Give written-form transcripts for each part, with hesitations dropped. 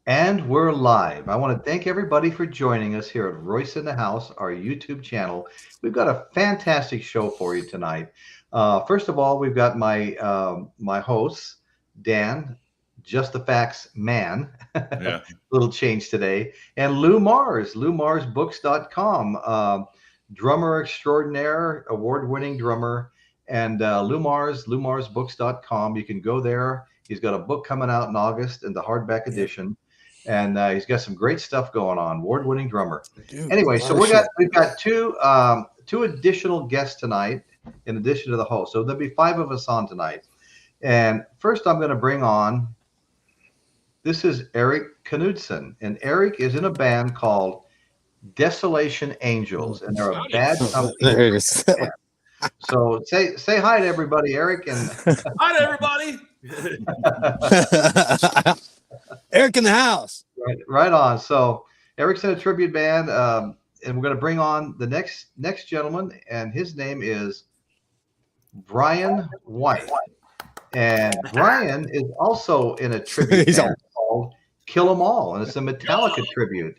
And we're live. I want to thank everybody for joining us here at Royce in the House, our YouTube channel. We've got a fantastic show for you tonight. First of all, we've got my hosts, Dan, Just the Facts Man, Yeah. little change today, and Lou Mars, LouMarsBooks.com, drummer extraordinaire, award-winning drummer, and Lou Mars, LouMarsBooks.com. You can go there. He's got a book coming out in August in the hardback edition. And he's got some great stuff going on. Award-winning drummer. Dude, Anyway, so shit. we've got two additional guests tonight, in addition to the host. So there'll be five of us on tonight. And first, I'm going to bring on. This is Eric Knudson, and Eric is in a band called Desolation Angels, and they're a bad company. There it is. So say hi to everybody, Eric, and Hi to everybody. Eric in the house. right on. So Eric's in a tribute band, and we're going to bring on the next gentleman, and his name is Brian White. And Brian is also in a tribute band called Kill 'Em All, and it's a Metallica tribute.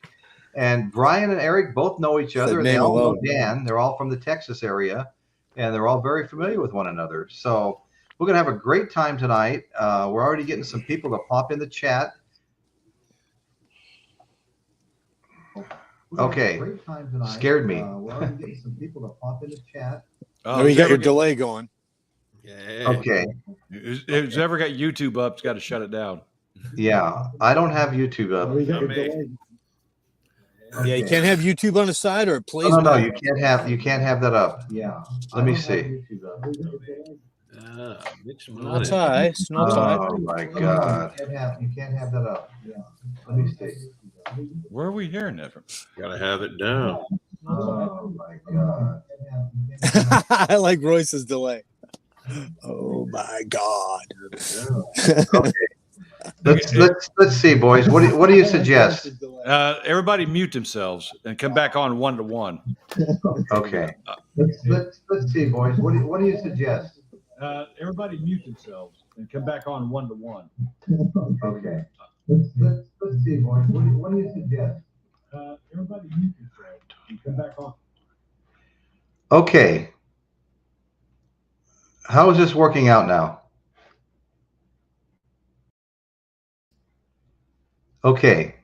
And Brian and Eric both know each other, and they all know Dan. They're all from the Texas area, and they're all very familiar with one another. So we're going to have a great time tonight. We're already getting some people to pop in the chat. Okay, scared me. We're already getting some people to pop in the chat. Oh, you got your delay going. Yeah. Okay. Who's ever got YouTube up, has got to shut it down. Yeah, I don't have YouTube up. Yeah, you can't have YouTube on the side, or it plays. No, you can't have that up. Yeah. Let me see. Not tie. It's not tie. Oh my God. You can't have that up. Yeah. Let me see. Where are we hearing that from? Gotta have it down. Oh my God. I like Royce's delay. Oh my God. Okay. Let's see, boys. What do you suggest? Everybody mute themselves and come back on 1-to-1. Okay. Let's see, boys. What do you suggest? Everybody mute themselves and come back on 1-to-1. Okay. Let's see, boys. What do you suggest? Everybody mute themselves and come back on. Okay. How is this working out now? Okay.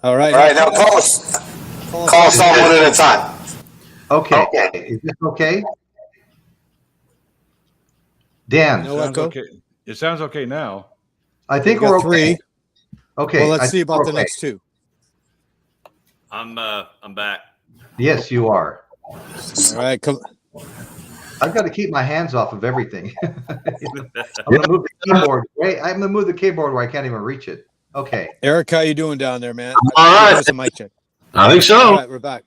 All right. Now call us on one at a time. Okay. Is this okay? Dan. No Sounds echo. okay. It sounds okay now. I think We got we're three. okay. Okay. Well, let's I see think about we're the okay. next two. I'm back. Yes, you are. All right, come. I've got to keep my hands off of everything. I'm gonna move the keyboard. Wait, I'm gonna move the keyboard where I can't even reach it. Okay. Eric, how you doing down there, man? All right. There's a mic check. I think so. All right, we're back.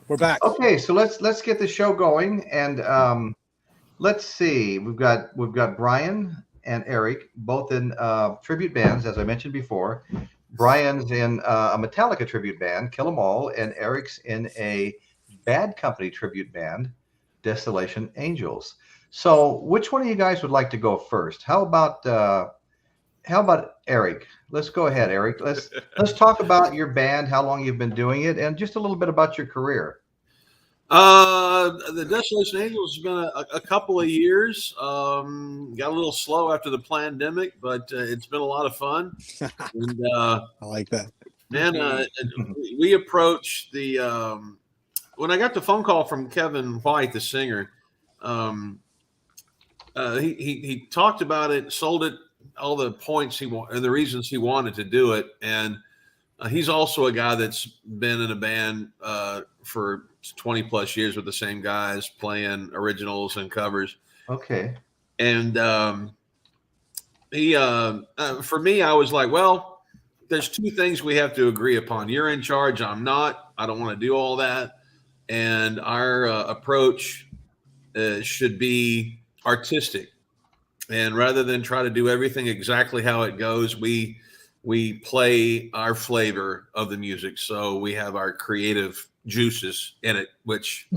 We're back. Okay, so let's get the show going, and let's see. We've got Brian and Eric both in tribute bands, as I mentioned before. Brian's in a Metallica tribute band, Kill 'Em All, and Eric's in a Bad Company tribute band, Desolation Angels. So, which one of you guys would like to go first? How about Eric? Let's go ahead, Eric. Let's talk about your band, how long you've been doing it, and just a little bit about your career. The Desolation Angels has been a couple of years. Got a little slow after the pandemic, but it's been a lot of fun. And I like that. man, we approached the when I got the phone call from Kevin White, the singer. He talked about it, sold it, all the points and the reasons he wanted to do it, and he's also a guy that's been in a band for 20 plus years with the same guys playing originals and covers. Okay. And he for me, I was like, well, there's two things we have to agree upon. You're in charge. I'm not. I don't want to do all that. And our approach should be artistic. And rather than try to do everything exactly how it goes, we play our flavor of the music. So we have our creative juices in it, which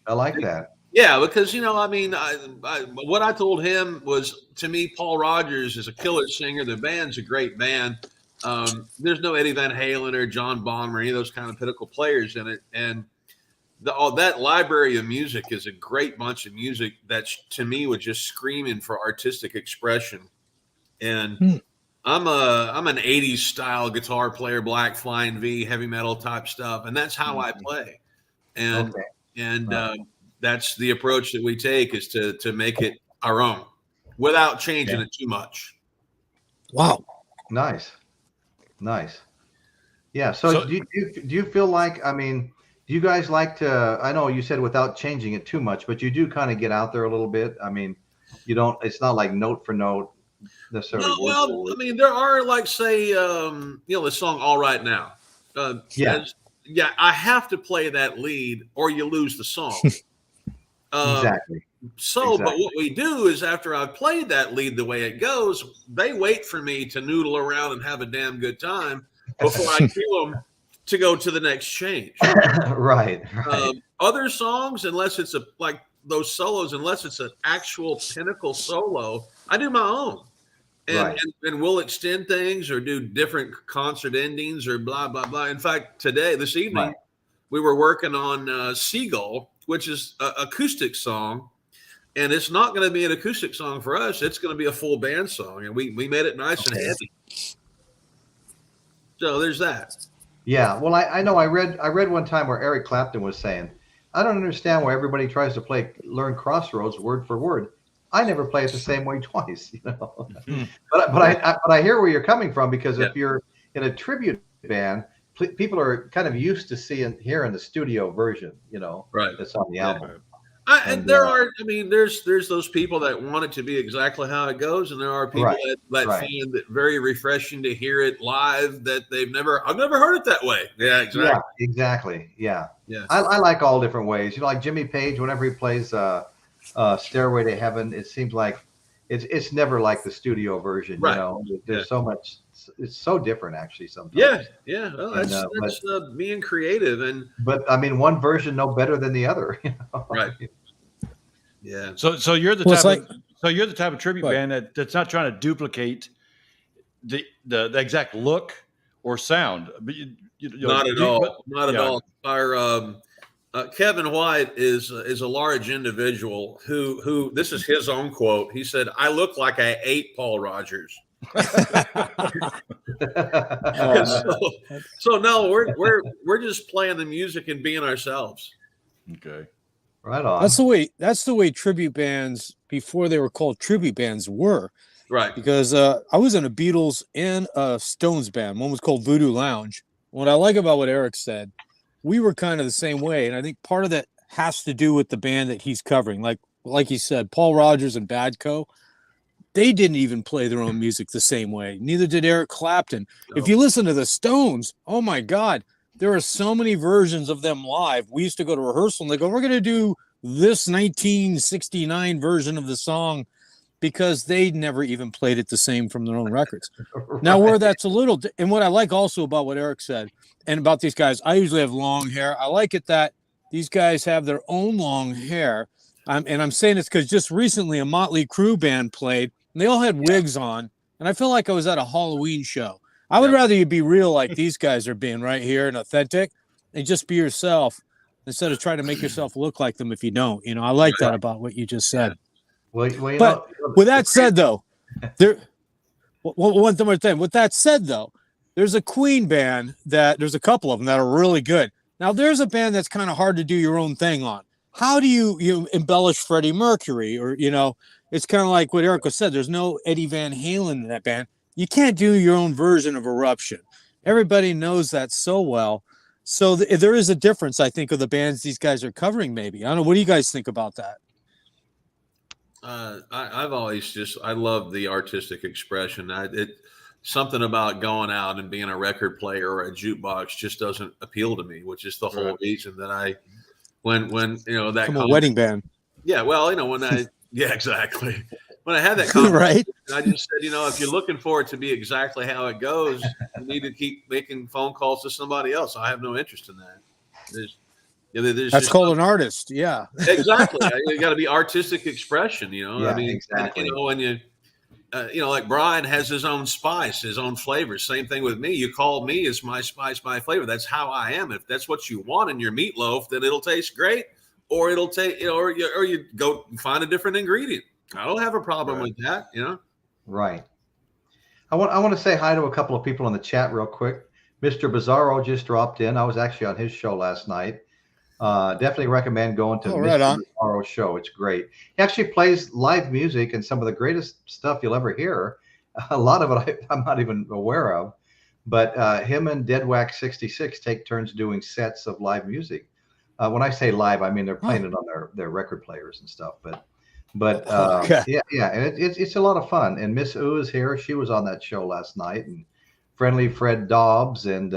I like that. Yeah, because, I mean, what I told him was, to me, Paul Rogers is a killer singer. The band's a great band, There's no Eddie Van Halen or John Bonham or any of those kind of pinnacle players in it. And all that library of music is a great bunch of music that to me was just screaming for artistic expression. And I'm an 80s style guitar player, Black Flying V, heavy metal type stuff, and that's how I play. And that's the approach that we take, is to make it our own without changing it too much. Wow. Nice. Yeah. So do you feel like, I mean, do you guys like to, I know you said without changing it too much, but you do kind of get out there a little bit. I mean, it's not like note for note necessarily. No, well, I mean, there are, like, say, the song All Right Now. I have to play that lead or you lose the song. Exactly. But what we do is, after I've played that lead the way it goes, they wait for me to noodle around and have a damn good time before I cue them to go to the next change. Right. Other songs, unless it's like those solos, unless it's an actual pinnacle solo, I do my own. And we'll extend things or do different concert endings or blah, blah, blah. In fact, this evening, we were working on Seagull, which is an acoustic song. And it's not going to be an acoustic song for us. It's going to be a full band song. And we made it nice and heavy. So there's that. Yeah. Well, I know I read one time where Eric Clapton was saying, I don't understand why everybody tries to learn Crossroads word for word. I never play it the same way twice, But I hear where you're coming from, because if you're in a tribute band, people are kind of used to hearing the studio version, that's on the album. There's those people that want it to be exactly how it goes, and there are people that find it very refreshing to hear it live, that I've never heard it that way. Yeah, exactly. Yeah, exactly. Yeah. I like all different ways. Like Jimmy Page, whenever he plays Stairway to Heaven, it seems like it's never like the studio version. There's so much. It's so different, actually. Sometimes. Yeah. Well, that's being creative, but I mean, one version no better than the other. Right. Yeah. So you're the type of tribute band that's not trying to duplicate the exact look or sound. But not at all. Our Kevin White is a large individual who this is his own quote. He said, "I look like I ate Paul Rogers." So no, we're just playing the music and being ourselves. Okay. Right on. That's the way tribute bands, before they were called tribute bands, were. Right. Because I was in a Beatles and a Stones band. One was called Voodoo Lounge. What I like about what Eric said, we were kind of the same way, and I think part of that has to do with the band that he's covering. Like he said, Paul Rogers and Badco, they didn't even play their own music the same way. Neither did Eric Clapton. No. If you listen to the Stones, oh my God, there are so many versions of them live. We used to go to rehearsal and they go, we're going to do this 1969 version of the song, because they never even played it the same from their own records. Right. Now, where that's a little, and what I like also about what Eric said and about these guys, I usually have long hair. I like it that these guys have their own long hair. And I'm saying this because just recently a Motley Crue band played, and they all had wigs on, and I feel like I was at a Halloween show. I would rather you be real like these guys are being right here and authentic, and just be yourself instead of trying to make yourself look like them if you don't. I like that about what you just said. Well, but with that said, though, one more thing. With that said, though, there's a Queen band there's a couple of them that are really good. Now, there's a band that's kind of hard to do your own thing on. How do you embellish Freddie Mercury? Or, it's kind of like what Eric said. There's no Eddie Van Halen in that band. You can't do your own version of Eruption. Everybody knows that so well. So there is a difference, I think, of the bands these guys are covering, maybe. I don't know. What do you guys think about that? I've always I love the artistic expression. Something about going out and being a record player or a jukebox just doesn't appeal to me, which is the whole reason that when that from a wedding band. Yeah, well, exactly. When I had that conversation, right? I just said, if you're looking for it to be exactly how it goes, you need to keep making phone calls to somebody else. I have no interest in that. That's called an artist. Yeah, exactly. You got to be artistic expression. Yeah, exactly. And like Brian has his own spice, his own flavor. Same thing with me. You call me as my spice, my flavor. That's how I am. If that's what you want in your meatloaf, then it'll taste great, or it'll take, or you go find a different ingredient. I don't have a problem with that, Right. I want to say hi to a couple of people in the chat real quick. Mr. Bizarro just dropped in. I was actually on his show last night. Definitely recommend going to Mr. Bizarro's show. It's great. He actually plays live music and some of the greatest stuff you'll ever hear. A lot of it I'm not even aware of. But him and Deadwax66 take turns doing sets of live music. When I say live, I mean they're playing it on their record players and stuff. But yeah, and it's a lot of fun. And Miss Oo is here. She was on that show last night. And Friendly Fred Dobbs and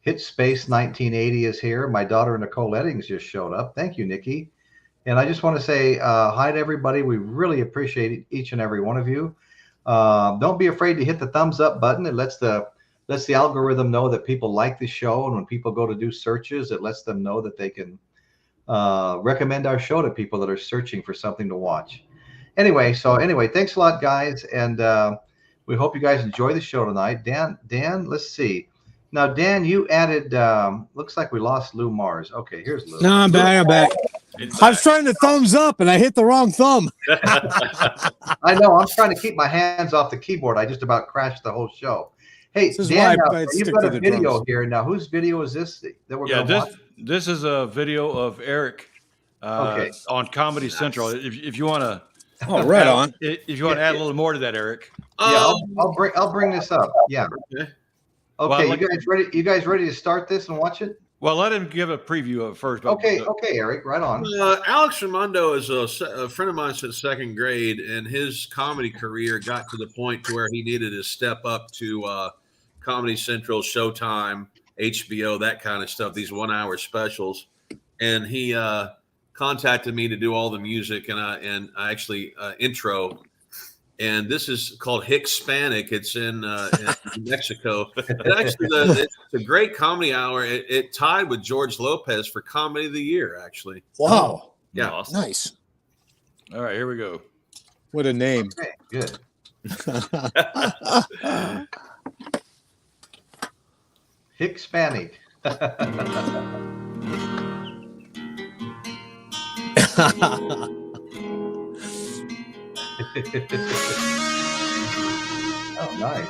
Hit Space 1980 is here. My daughter Nicole Eddings just showed up. Thank you, Nikki. And I just want to say hi to everybody. We really appreciate each and every one of you. Don't be afraid to hit the thumbs up button. It lets the algorithm know that people like the show. And when people go to do searches, it lets them know that they can recommend our show to people that are searching for something to watch. Anyway, thanks a lot, guys, and we hope you guys enjoy the show tonight. Dan, let's see. Now, Dan, you added. Looks like we lost Lou Mars. Okay, here's Lou. No, I'm back. I was trying to thumbs up, and I hit the wrong thumb. I know. I'm trying to keep my hands off the keyboard. I just about crashed the whole show. Hey, Dan, you've got a video here. Now, whose video is this that we're going to watch? This is a video of Eric on Comedy Central. If you want to, right on. If you want to add a little more to that, Eric. Yeah, I'll bring this up. Yeah. Okay, you guys ready to start this and watch it? Well, let him give a preview of it first. Okay, Eric, right on. Alex Raimondo is a friend of mine since second grade, and his comedy career got to the point to where he needed to step up to Comedy Central, Showtime, HBO, that kind of stuff, these 1 hour specials. And he contacted me to do all the music and I actually intro. And this is called Hispanic. It's in Mexico. It's a great comedy hour. It tied with George Lopez for Comedy of the Year, actually. Wow. Yeah. Awesome. Nice. All right, here we go. What a name. Okay, good. Hispanic. Oh, nice.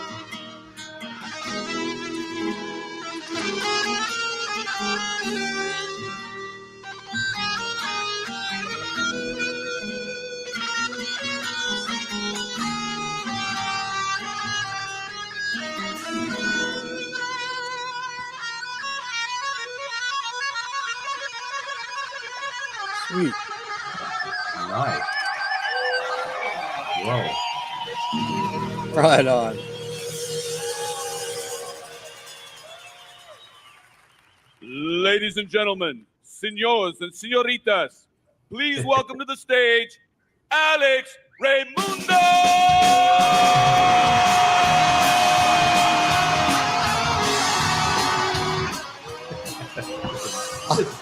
Sweet. Nice. Whoa. Right on. Ladies and gentlemen, senors and senoritas, please welcome to the stage, Alex Raimundo!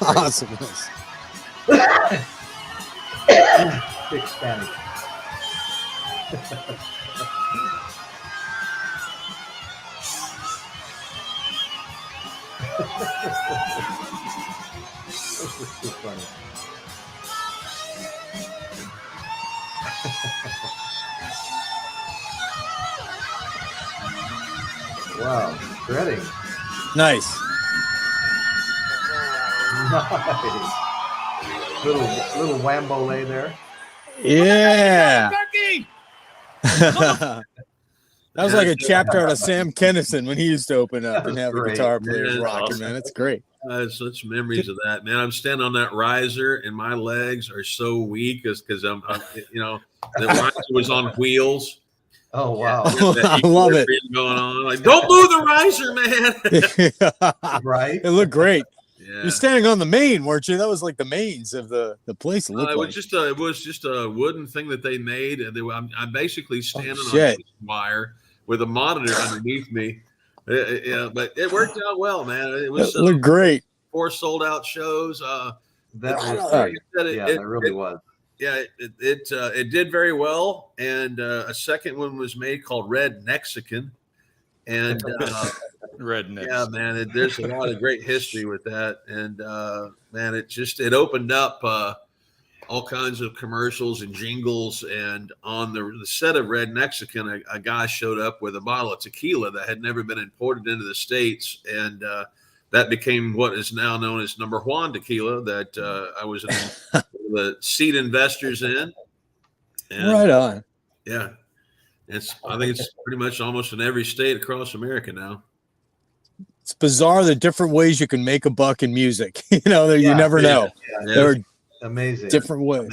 Awesomeness. Hispanic. This is too funny. Wow, shredding. Nice. Nice. Little whambo lay there. Yeah. Turkey! That was like a chapter out of Sam Kinison when he used to open up and That have was a great. guitar player Yeah, rocking, awesome. man. It's great. Such memories of that, man. I'm standing on that riser and my legs are so weak because I'm the riser was on wheels. Oh, wow. I love it. Going on, like, don't move the riser, man. Right? It looked great. Yeah. You're standing on the main, weren't you? That was like the mains of the place. It looked It like. was just a wooden thing that they made, and I'm basically standing on shit. a wire with a monitor underneath me. Yeah, but it worked out well, man. It was It looked great. 4 sold out shows. That was Yeah, great. It- Yeah, it- that really it- was. it did very well, and a second one was made called Red Mexican, and Rednecks. yeah, man, there's a lot of great history with that, and man, it opened up all kinds of commercials and jingles, and on the set of Red Mexican, a guy showed up with a bottle of tequila that had never been imported into the States, and that became what is now known as Number Juan tequila that I was the seed investors in. And, Right on. yeah. I think it's pretty much almost in every state across America now. It's bizarre the different ways you can make a buck in music. You never know. Yeah. There are Amazing. different ways.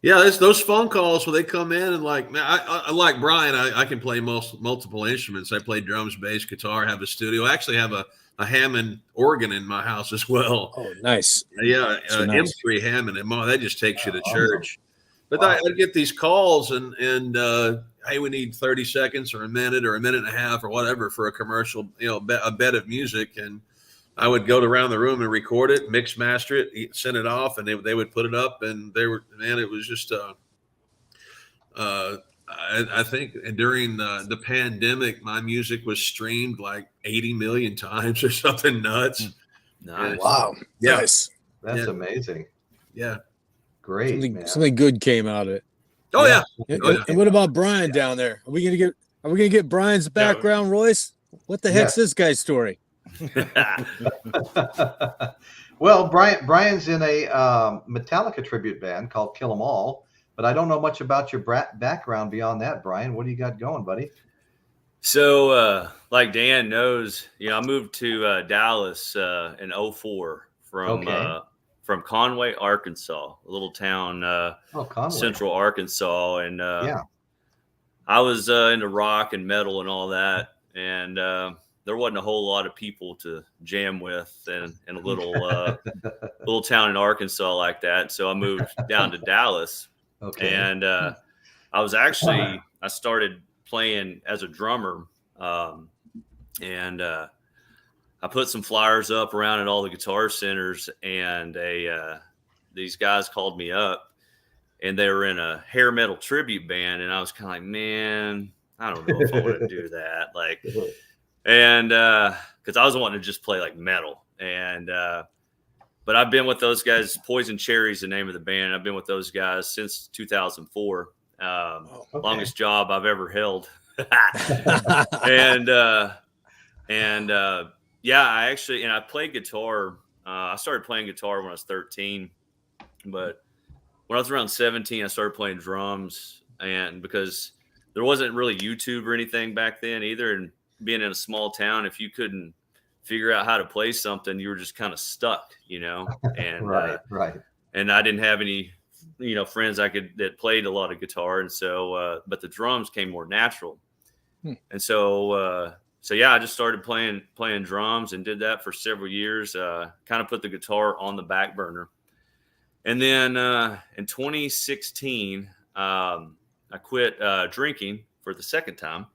Yeah. It's those phone calls where they come in and like, man, I like Brian. I can play multiple instruments. I play drums, bass, guitar, have a studio. I actually have a Hammond organ in my house as well. Oh, nice. Yeah. Nice. M3 Hammond. And that just takes you to church. But I get these calls and hey, we need 30 seconds or a minute and a half or whatever for a commercial, a bed of music. And I would go around the room and record it, mix, master it, send it off, and they would put it up. And it was just, I think during the pandemic, my music was streamed like 80 million times or something nuts. Nice. Wow. Yeah. Nice. That's amazing. Yeah. Great. Man. Something good came out of it. Oh yeah. And what about Brian down there? Are we gonna get Brian's background, Royce? What the heck's this guy's story? Well, Brian's in a Metallica tribute band called Kill 'Em All, but I don't know much about your background beyond that, Brian. What do you got going, buddy? So, like Dan knows, I moved to Dallas in 2004 from Conway, Arkansas, a little town, central Arkansas. And I was into rock and metal and all that. And there wasn't a whole lot of people to jam with in a little town in Arkansas like that. So I moved down to Dallas. Okay. And I started playing as a drummer. And I put some flyers up around at all the guitar centers, and these guys called me up, and they were in a hair metal tribute band, and I was kind of like, man, I don't know if I want to do that, and because I was wanting to just play like metal, and but I've been with those guys. Poison Cherry's the name of the band. I've been with those guys since 2004. Longest job I've ever held, and I played guitar. I started playing guitar when I was 13, but when I was around 17, I started playing drums, and because there wasn't really YouTube or anything back then either, and being in a small town, if you couldn't figure out how to play something, you were just kind of stuck, and right. And I didn't have any, friends that played a lot of guitar, and so but the drums came more natural, and so. I just started playing drums and did that for several years, kind of put the guitar on the back burner. And then in 2016, I quit drinking for the second time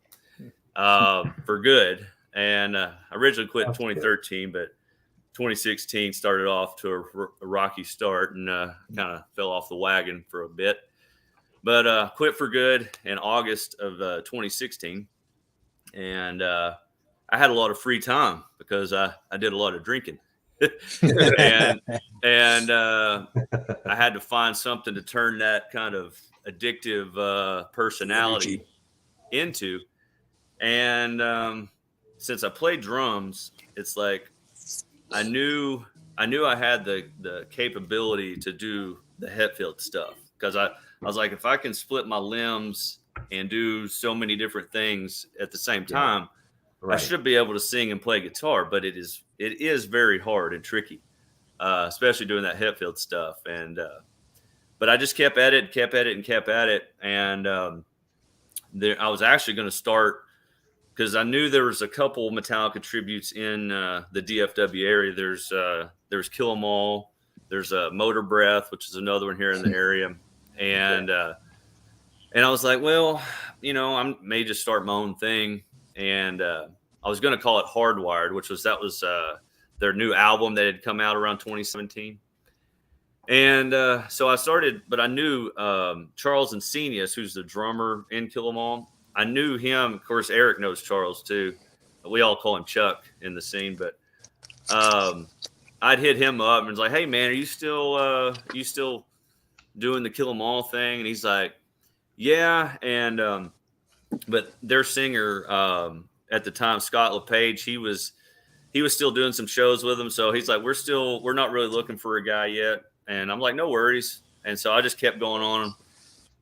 for good. And I originally quit in 2013, but 2016 started off to a rocky start and kind of fell off the wagon for a bit. But quit for good in August of 2016. And I had a lot of free time because I did a lot of drinking, and I had to find something to turn that kind of addictive personality into. And since I played drums, it's like I knew I had the capability to do the Hetfield stuff, because I was like, if I can split my limbs and do so many different things at the same time, I should be able to sing and play guitar. But it is very hard and tricky, especially doing that Hetfield stuff. And but I just kept at it. And I was actually going to start, because I knew there was a couple Metallica tributes in the DFW area. There's Kill 'Em All. There's Motor Breath, which is another one here in the area. And I was like, well, I may just start my own thing. And I was going to call it Hardwired, that was their new album that had come out around 2017. And so I started, but I knew Charles Encenius, who's the drummer in Kill 'Em All. I knew him. Of course, Eric knows Charles too. We all call him Chuck in the scene, but I'd hit him up and was like, "Hey man, are you still doing the Kill 'Em All thing?" And he's like, "Yeah." And but their singer at the time, Scott LePage, he was still doing some shows with them. So he's like, we're not really looking for a guy yet. And I'm like, no worries. And so I just kept going on.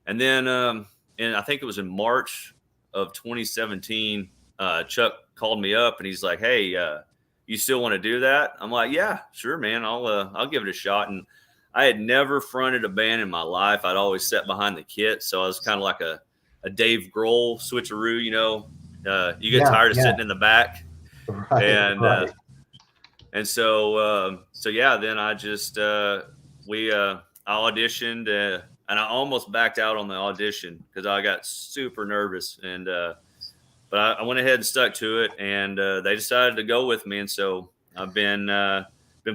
And then, and I think it was in March of 2017, Chuck called me up and he's like, "Hey, you still want to do that?" I'm like, "Yeah, sure, man. I'll give it a shot." And I had never fronted a band in my life. I'd always sat behind the kit. So I was kind of like a Dave Grohl switcheroo, you know, you get tired of sitting in the back. Right, and right. and so yeah, then I just I auditioned and I almost backed out on the audition because I got super nervous, and but I went ahead and stuck to it, and they decided to go with me, and so I've been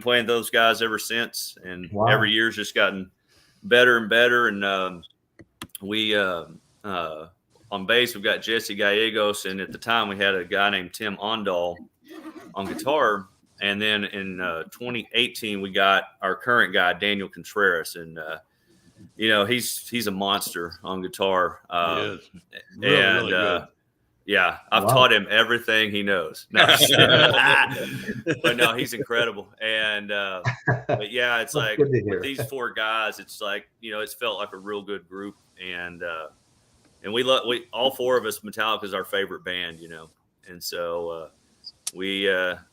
playing those guys ever since, and every year's just gotten better and better. And we on bass, we've got Jesse Gallegos, and at the time we had a guy named Tim Ondal on guitar. And then in 2018, we got our current guy, Daniel Contreras, and you know, he's a monster on guitar. He is. Really good. Yeah, I've taught him everything he knows. No, but no, he's incredible. And but yeah, it's like with these four guys, it's like, you know, it's felt like a real good group, and we all four of us, Metallica is our favorite band, you know, and so we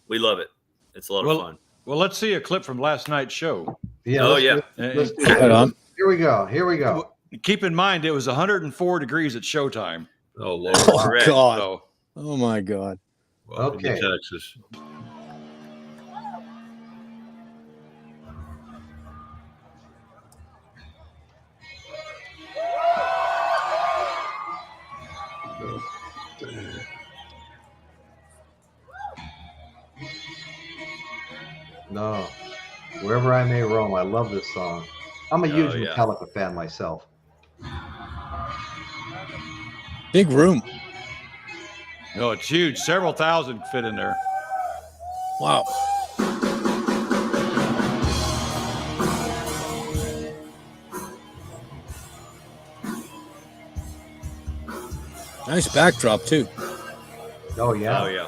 love it. It's a lot of fun. Well, let's see a clip from last night's show. Yeah. Let's do Right on. Here we go. Keep in mind, it was 104 degrees at showtime. Oh, Lord. Oh, God. So, Oh, my God. Welcome to Okay. Texas. No. Wherever I May Roam. I love this song. I'm a huge yeah. Metallica fan myself. Big room. no, it's huge. Several thousand fit in there. Wow. Nice backdrop, too. Oh, yeah. Oh yeah.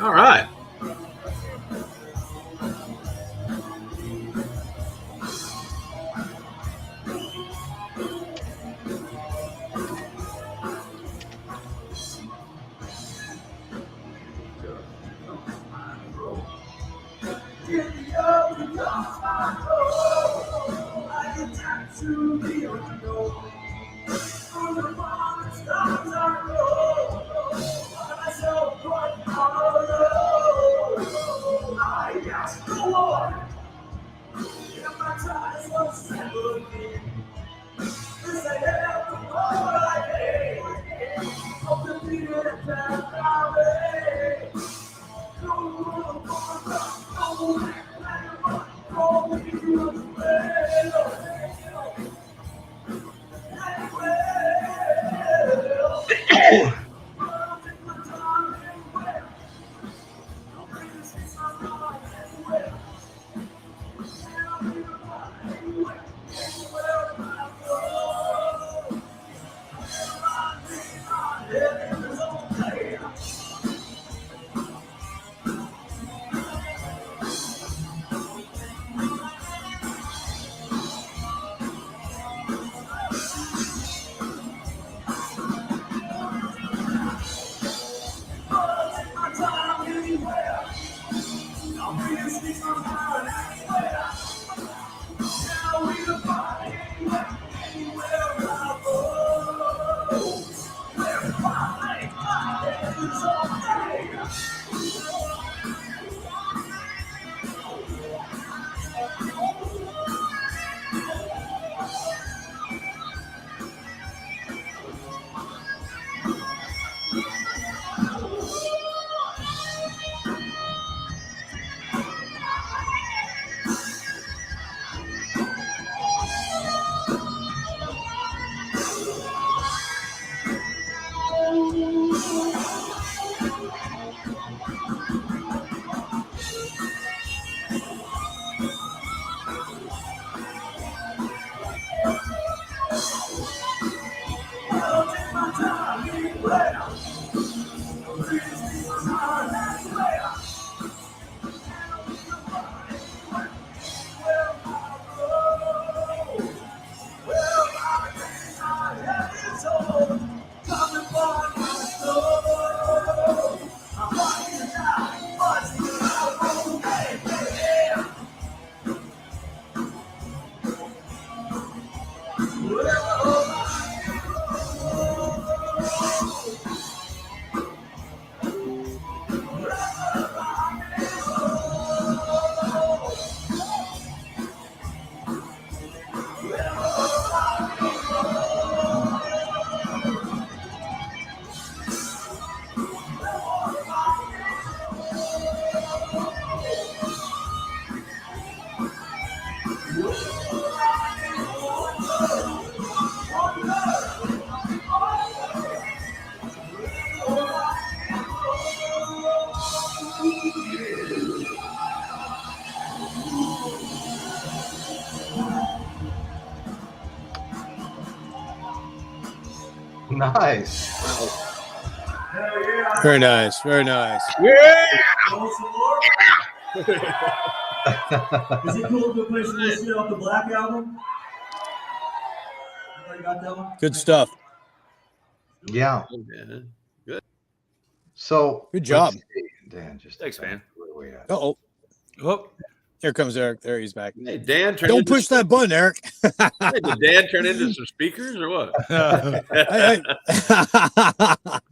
All right. Nice. Very nice. Very nice. Is it cool to play some more shit off the Black album? Anybody got that one? Good stuff. Yeah. Man. So Good job. let's see. Dan, just Thanks, man. where we at? Uh-oh. Oh, Here comes Eric. There he's back. Hey, Dan, Don't push that button, Eric. Hey, did Dan turn into some speakers or what?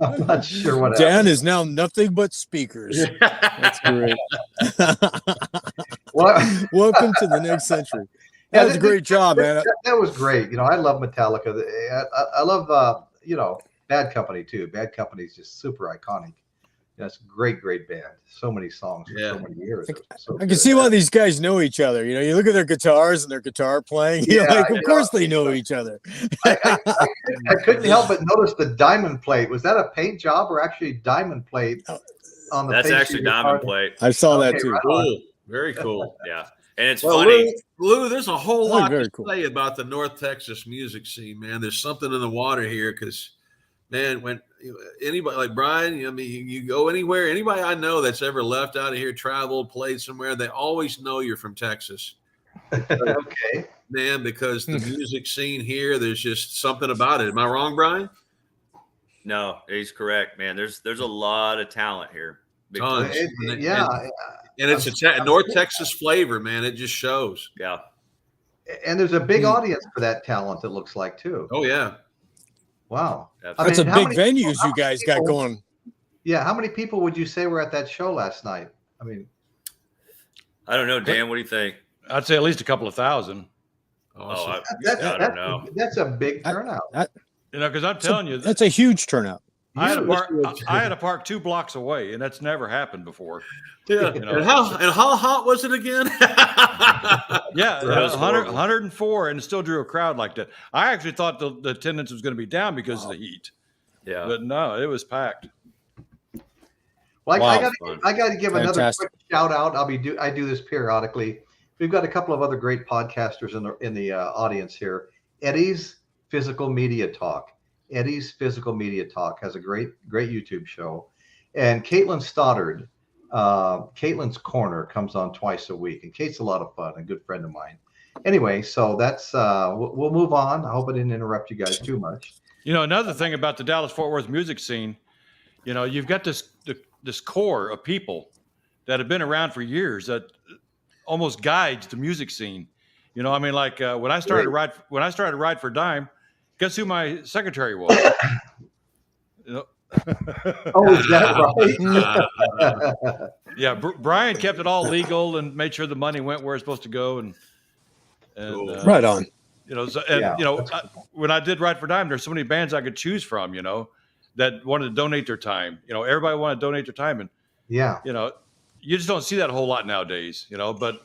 I'm not sure what Dan happened. is now nothing but speakers. That's great. What? Welcome to the next century. Yeah, That was a great job, man. That was great. You know, I love Metallica. I love, you know, Bad Company too. Bad Company is just super iconic. That's a great band. So many songs for so many years. I can see why these guys know each other. You know, you look at their guitars and their guitar playing. You're like, of course they know each other. I couldn't help but notice the diamond plate. Was that a paint job or actually diamond plate on the? That's actually diamond plate. I saw that too. Right Cool. Very cool. Yeah, and it's Well, funny. Lou, there's a whole That was lot very to cool. say about the North Texas music scene, man. There's something in the water here because, man, when anybody like Brian, I mean, you go anywhere, anybody I know that's ever left out of here, traveled, played somewhere, they always know you're from Texas. Okay. Man, because the music scene here, there's just something about it. Am I wrong, Brian? No, he's correct, man. There's a lot of talent here. Big Tons. time. Yeah. And it's a North Texas flavor, man. It just shows. Yeah. And there's a big audience for that talent, it looks like, too. Oh, yeah. Wow. That's a how big many- venues how you many guys got people- going. Yeah. How many people would you say were at that show last night? I mean, I don't know, Dan. What do you think? I'd say at least a couple of thousand. Awesome. That's a big turnout. Because I'm telling you, that's a huge turnout. I had to park 2 blocks away, and that's never happened before. Yeah. And how hot was it again? Yeah, 104, and it still drew a crowd like that. I actually thought the attendance was going to be down because of the heat. Yeah, but no, it was packed. Well, I got to give another quick shout out. I do this periodically. We've got a couple of other great podcasters in the audience here. Eddie's Physical Media Talk. Eddie's Physical Media Talk has a great YouTube show, and Caitlin Stoddard, Caitlin's Corner, comes on twice a week, and Kate's a lot of fun, a good friend of mine. Anyway, so that's we'll move on. I hope I didn't interrupt you guys too much. Another thing about the Dallas-Fort Worth music scene, you've got this core of people that have been around for years that almost guides the music scene. When I started to Ride for Dime, guess who my secretary was? Oh, is that right? Yeah, Brian kept it all legal and made sure the money went where it's supposed to go. And right on. When I did Ride for Dime, there's so many bands I could choose from, that wanted to donate their time. Everybody wanted to donate their time, and you just don't see that a whole lot nowadays. But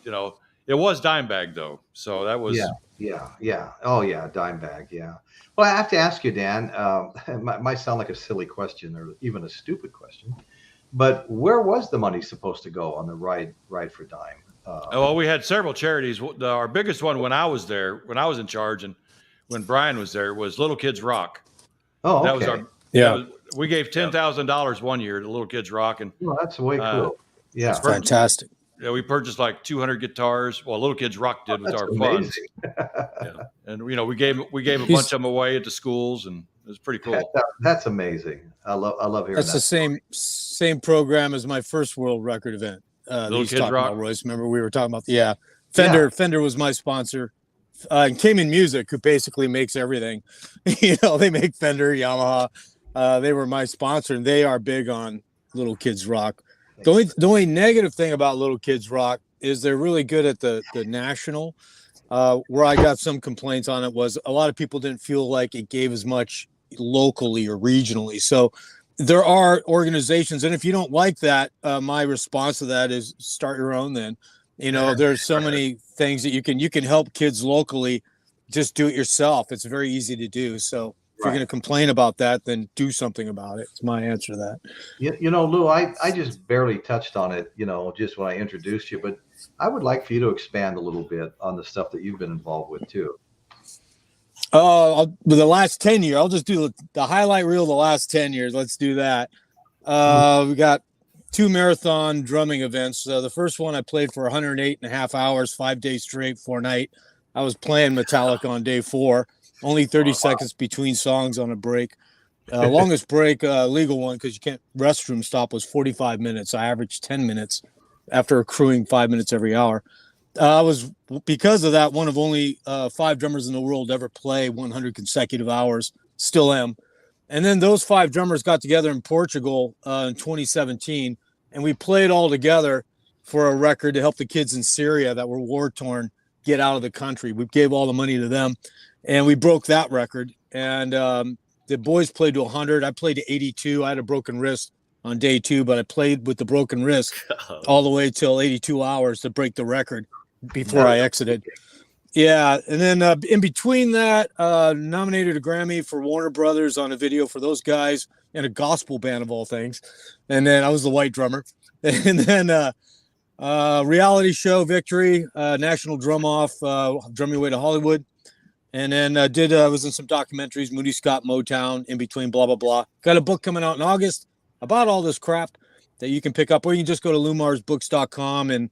it was Dimebag though, so that was yeah. Oh yeah, Dimebag, yeah. Well, I have to ask you, Dan. It might sound like a silly question or even a stupid question, but where was the money supposed to go on the Ride for Dime? Well, we had several charities. Our biggest one when I was there, when I was in charge, and when Brian was there, was Little Kids Rock. Oh, okay. That was we gave $10,000 one year to Little Kids Rock, and that's way cool. Yeah, that's fantastic. Yeah, we purchased like 200 guitars. Well, Little Kids Rock did with our funds. And we gave a bunch of them away at the schools, and it was pretty cool. That's amazing. I love hearing that's the same program as my first world record event. Little Kids Rock. Royce, remember we were talking about Fender was my sponsor. And Cayman Music, who basically makes everything. They make Fender, Yamaha. They were my sponsor, and they are big on Little Kids Rock. The only negative thing about Little Kids Rock is they're really good at the national. Where I got some complaints on it was a lot of people didn't feel like it gave as much locally or regionally. So there are organizations, and if you don't like that, my response to that is start your own. Then, there's so many things that you can help kids locally. Just do it yourself. It's very easy to do. So if you're going to complain about that, then do something about it. It's my answer to that. Lou, I just barely touched on it, just when I introduced you, but I would like for you to expand a little bit on the stuff that you've been involved with too. The last 10 years, I'll just do the highlight reel of the last 10 years. Let's do that. We got 2 marathon drumming events. The first one I played for 108.5 hours, 5 days straight, 4 nights. I was playing Metallica on day 4. Only 30 seconds between songs on a break. Longest break, legal one, because you can't restroom stop, was 45 minutes. I averaged 10 minutes after accruing 5 minutes every hour. I was, because of that, one of only 5 drummers in the world to ever play 100 consecutive hours. Still am. And then those 5 drummers got together in Portugal in 2017, and we played all together for a record to help the kids in Syria that were war-torn get out of the country. We gave all the money to them. And we broke that record. And the boys played to 100. I played to 82. I had a broken wrist on day 2, but I played with the broken wrist all the way till 82 hours to break the record before I exited. Yeah. And then in between that, nominated a Grammy for Warner Brothers on a video for those guys in a gospel band of all things. And then I was the white drummer. And then reality show Victory, National Drum Off, Drum Your Way to Hollywood. And then was in some documentaries, Moody Scott, Motown, in between, blah, blah, blah. Got a book coming out in August about all this crap that you can pick up, or you can just go to lumarsbooks.com. And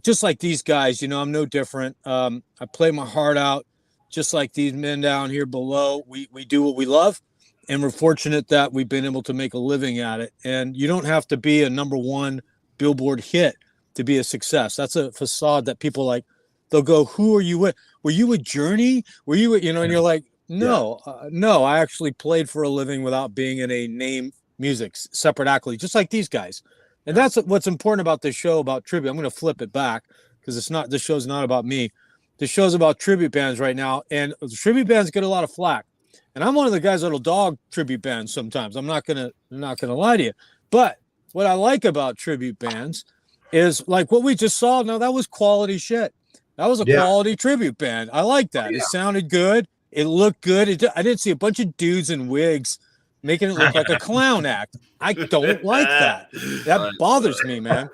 just like these guys, I'm no different. I play my heart out just like these men down here below. We do what we love, and we're fortunate that we've been able to make a living at it. And you don't have to be a #1 Billboard hit to be a success. That's a facade that people like. They'll go, who are you with? Were you with Journey? Were you, and you're like, no, no, I actually played for a living without being in a name music, separate accolade, just like these guys. And that's what's important about this show about tribute. I'm going to flip it back because this show's not about me. the shows about tribute bands right now, and the tribute bands get a lot of flack. And I'm one of the guys that'll dog tribute bands sometimes. I'm not gonna lie to you. But what I like about tribute bands is like what we just saw. Now that was quality shit. That was a quality tribute band. I like that. It sounded good. It looked good. I didn't see a bunch of dudes in wigs making it look like a clown act. I don't like that. That bothers me, man.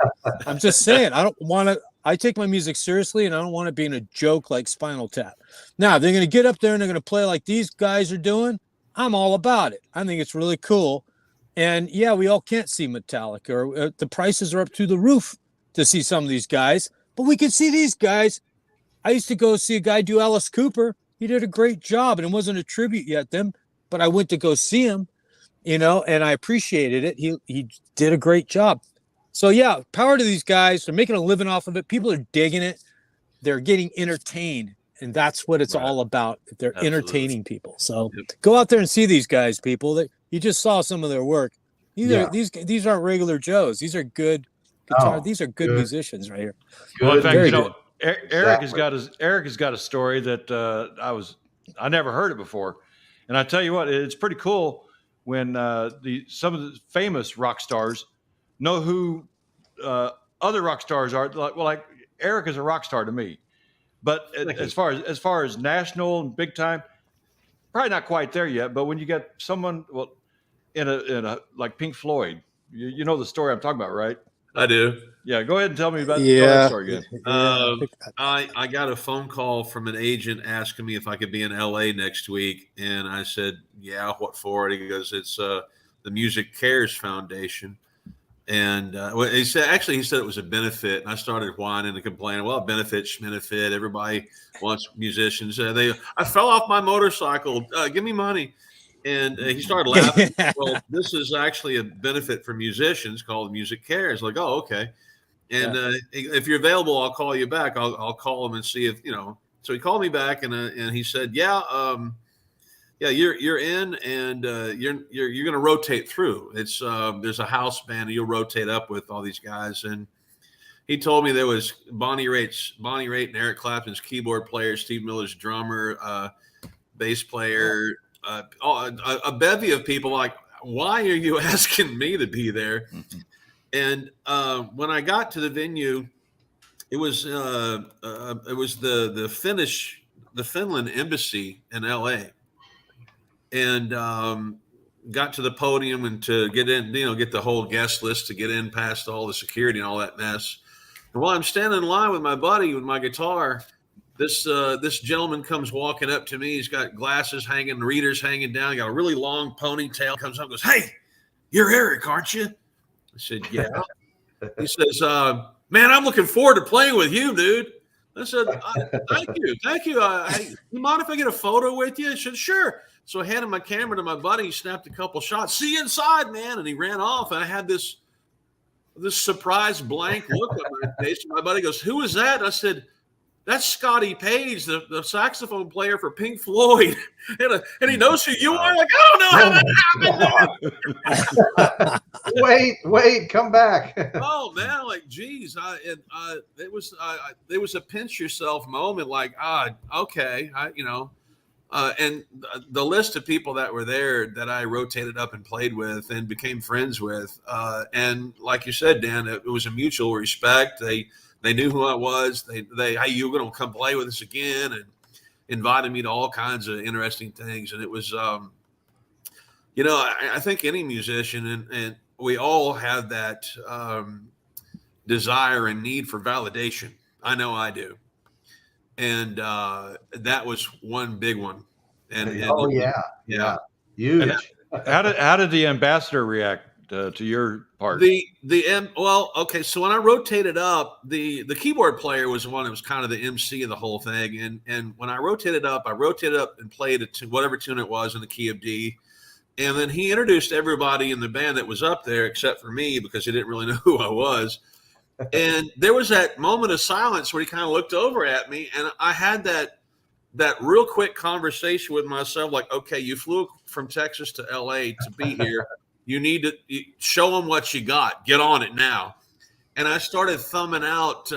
I'm just saying. I don't want to. I take my music seriously, and I don't want it being a joke like Spinal Tap. Now, if they're going to get up there and they're going to play like these guys are doing, I'm all about it. I think it's really cool. And yeah, we all can't see Metallica, or the prices are up to the roof to see some of these guys, but we can see these guys. I used to go see a guy do Alice Cooper. He did a great job, and it wasn't a tribute yet then, but I went to go see him, and I appreciated it. He did a great job. So yeah, power to these guys. They're making a living off of it. People are digging it. They're getting entertained, and that's what it's all about. They're entertaining people. So go out there and see these guys, people. You just saw some of their work. These aren't regular Joes. These are good guitar. These are good musicians right here. Well, in fact, Very good. Eric has got a story that I never heard it before, and I tell you what, it's pretty cool when some of the famous rock stars know who other rock stars are. Like Eric is a rock star to me, but as far as national and big time, probably not quite there yet. But when you get someone in a like Pink Floyd, you know the story I'm talking about, right? I do. Yeah, go ahead and tell me about that story again. I got a phone call from an agent asking me if I could be in LA next week, and I said, "Yeah, what for?" He goes, "It's the Music Cares Foundation." And he said it was a benefit. And I started whining and complaining. Well, benefit. Everybody wants musicians. I fell off my motorcycle. Give me money. And he started laughing. Well, this is actually a benefit for musicians called Music Cares. Like, oh, okay. And if you're available, I'll call you back. I'll call him and see if So he called me back and he said, you're in, and you're going to rotate through. It's there's a house band, and you'll rotate up with all these guys. And he told me there was Bonnie Raitt and Eric Clapton's keyboard player, Steve Miller's drummer, bass player, a bevy of people. Like, why are you asking me to be there? Mm-hmm. And when I got to the venue, it was the Finland embassy in LA. And got to the podium and to get in, get the whole guest list to get in past all the security and all that mess. And while I'm standing in line with my buddy with my guitar, this gentleman comes walking up to me. He's got glasses hanging, readers hanging down. He got a really long ponytail. Comes up and goes, "Hey, you're Eric, aren't you?" I said, "Yeah." He says, "Man, I'm looking forward to playing with you, dude." I said, "Thank you. You mind if I get a photo with you?" I said, "Sure." So I handed my camera to my buddy. He snapped a couple shots. "See you inside, man." And he ran off. And I had this surprised blank look on my face. And my buddy goes, "Who is that?" And I said, "That's Scotty Page, the saxophone player for Pink Floyd." And he knows who you are. Like, I don't know how that happened. Wait, come back. Oh man, like, geez, it was a pinch yourself moment. Like, okay, and the list of people that were there that I rotated up and played with and became friends with, and like you said, Dan, it was a mutual respect. They knew who I was. Hey, you were going to come play with us again, and invited me to all kinds of interesting things. And it was, I think any musician, and we all have that desire and need for validation. I know I do. And that was one big one. And huge. And how did the ambassador react to your part? So when I rotated up, the keyboard player was the one that was kind of the MC of the whole thing. And when I rotated up and played whatever tune it was in the key of D. And then he introduced everybody in the band that was up there except for me, because he didn't really know who I was. And there was that moment of silence where he kind of looked over at me, and I had that real quick conversation with myself, like, okay, you flew from Texas to LA to be here. You need to show them what you got. Get on it now. and I started thumbing out.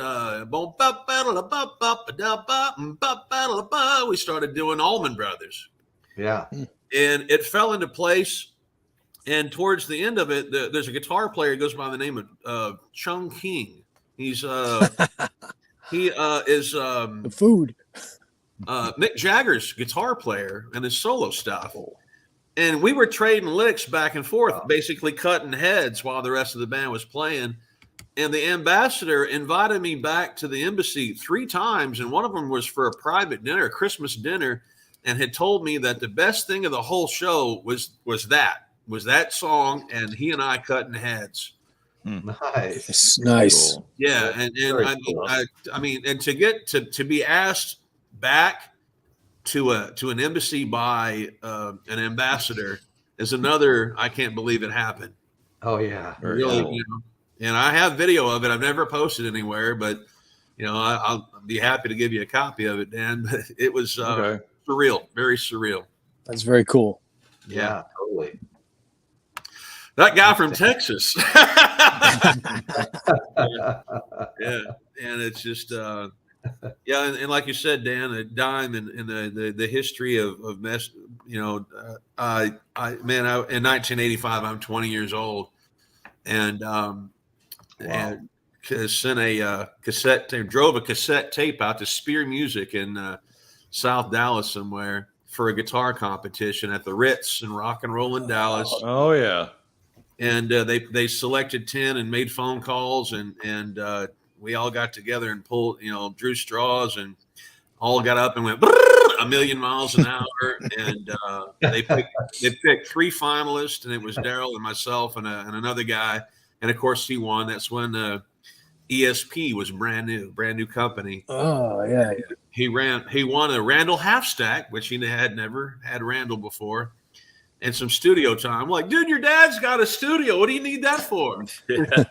We started doing Allman Brothers, Yeah. and it fell into place. And towards the end of it, there's a guitar player who goes by the name of Chung King. He's he is The food. Mick Jagger's guitar player and his solo stuff. And we were trading licks back and forth, basically cutting heads while the rest of the band was playing. And the ambassador invited me back to the embassy 3 times, and one of them was for a private dinner, a Christmas dinner, and had told me that the best thing of the whole show was that song, and he and I cutting heads. Nice. It's nice. Cool. Yeah, and Cool. I mean, and to get to be asked back to an embassy by an ambassador is another. I can't believe it happened. Oh yeah. Very Really, cool. And I have video of it. I've never posted anywhere, but I'll be happy to give you a copy of it, Dan. But it was Okay. surreal, very surreal. That's very cool. Yeah, totally. That guy from Texas. Yeah, and it's just and like you said, Dan, a dime in the history of mess. In 1985, I'm 20 years old, and and sent a cassette tape, drove a cassette tape out to Spear Music in South Dallas somewhere for a guitar competition at the Ritz in Rock and Roll in Dallas. Oh yeah. And they selected 10 and made phone calls, and we all got together and pulled, drew straws, and all got up and went a million miles an hour. And they picked 3 finalists, and it was Daryl and myself and another guy. And of course, he won. That's when ESP was brand new company. Oh yeah. He won a Randall half stack, which he had never had Randall before. And some studio time. I'm like, dude, your dad's got a studio. What do you need that for? But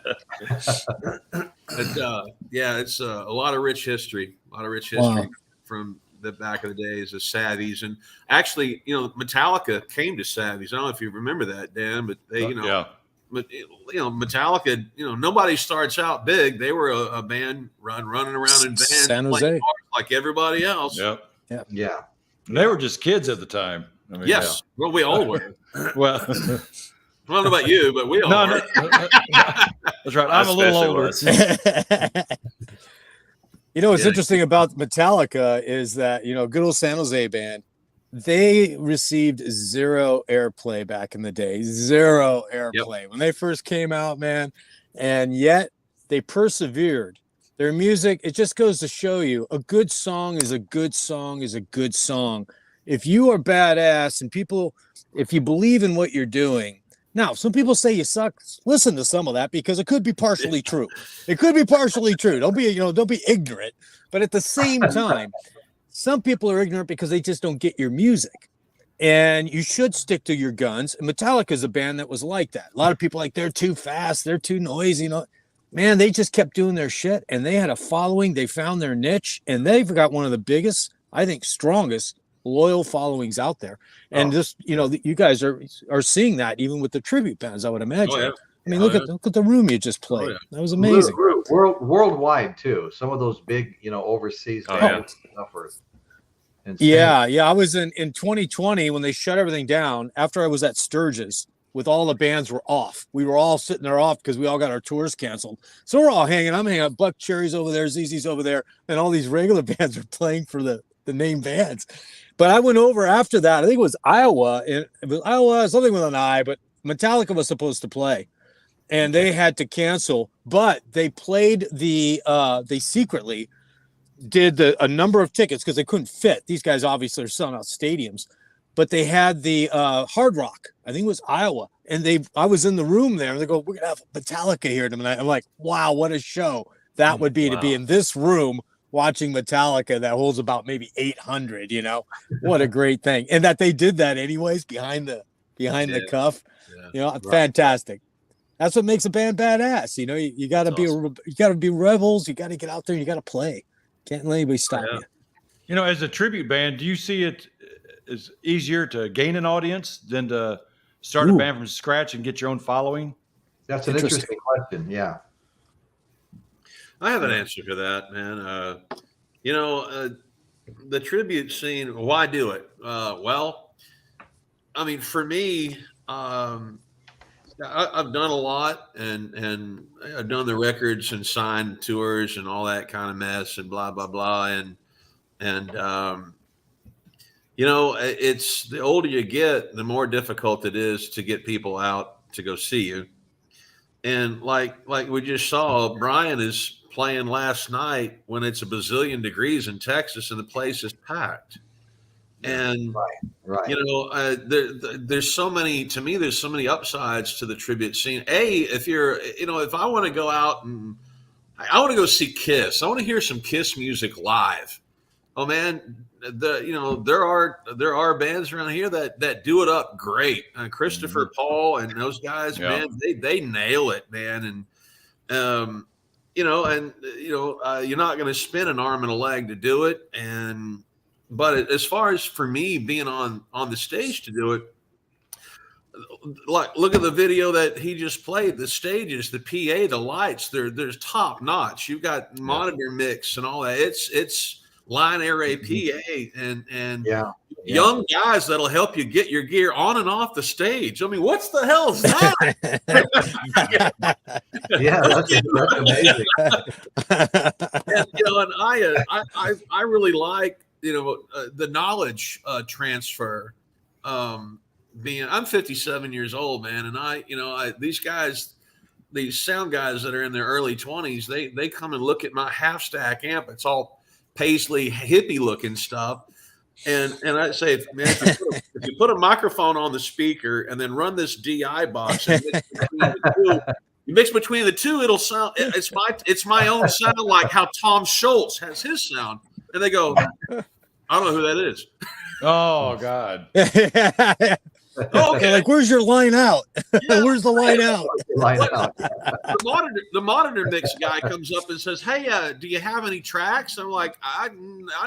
it's a lot of rich history. Wow. From the back of the days of Savvy's. And actually, Metallica came to Savvy's. I don't know if you remember that, Dan, but they, Yeah. but Metallica, nobody starts out big. They were a band running around in vans, San Jose. playing bars like everybody else. Yep. Yeah. And they were just kids at the time. I mean, Yes, well, we all were. yeah. Well, I don't know about you, but we all no, were. that's right. I'm a little older. What's Yeah. interesting about Metallica is that, good old San Jose band, they received 0 airplay back in the day, 0 airplay when they first came out, man. And yet they persevered. Their music, it just goes to show you a good song is a good song is a good song. If you are badass and if you believe in what you're doing. Now, some people say you suck. Listen to some of that because it could be partially true. It could be partially true. Don't be ignorant. But at the same time, some people are ignorant because they just don't get your music. And you should stick to your guns. And Metallica is a band that was like that. A lot of people they're too fast, they're too noisy. Man, they just kept doing their shit, and they had a following. They found their niche, and they've got one of the biggest, I think, strongest loyal followings out there. And you guys are seeing that even with the tribute bands, I would imagine. Oh, yeah. I mean, look at the room you just played. Oh, yeah. That was amazing. Worldwide too. Some of those big, overseas Oh, bands stuff were insane. Yeah. I was in 2020 when they shut everything down after I was at Sturgis with all the bands were off. We were all sitting there off because we all got our tours canceled. So we're all hanging. I'm hanging out. Buck Cherry's over there, ZZ's over there, and all these regular bands are playing for the name bands. But I went over after that. I think it was Iowa. It was Iowa, something with an I, but Metallica was supposed to play. And they had to cancel. But they played they secretly did a number of tickets because they couldn't fit. These guys obviously are selling out stadiums. But they had the Hard Rock. I think it was Iowa. And I was in the room there. And they go, we're going to have Metallica here tonight. I'm like, wow, what a show that would be to be in this room watching Metallica that holds about maybe 800, what a great thing. And that they did that anyways behind the cuff, fantastic. That's what makes a band badass. You gotta be rebels. You got to get out there. You got to play. Can't let anybody stop you. As a tribute band, do you see it as easier to gain an audience than to start a band from scratch and get your own following? That's an interesting question. Yeah. I have an answer for that, man. The tribute scene. Why do it? Well, I mean, for me, I've done a lot, and I've done the records and signed tours and all that kind of mess and blah blah blah, and it's the older you get, the more difficult it is to get people out to go see you. And like we just saw, Brian is playing last night when it's a bazillion degrees in Texas and the place is packed. And Right. there's so many. To me, there's so many upsides to the tribute scene. If I want to go out and I want to go see Kiss, I want to hear some Kiss music live. Oh man, there are bands around here that do it up great. Christopher Paul and those guys, man, they nail it, man. And you're not going to spin an arm and a leg to do it. But as far as for me being on the stage to do it, like look at the video that he just played. The stages, the PA, the lights, they're top notch. You've got monitor mix and all that. It's line array PA and young guys that'll help you get your gear on and off the stage. I mean, what's the hell is that? That's amazing. And I really like the knowledge transfer. I'm 57 years old, man, and these guys, these sound guys that are in their early 20s, they come and look at my half stack amp. It's all paisley hippie looking stuff. And I say, man, if you put a microphone on the speaker and then run this DI box and mix between the two, it'll sound. It's my own sound, like how Tom Schultz has his sound. And they go, I don't know who that is. Oh God. Okay, like where's your line out? Where's the line out? The monitor mix guy comes up and says, "Hey, do you have any tracks?" I'm like, I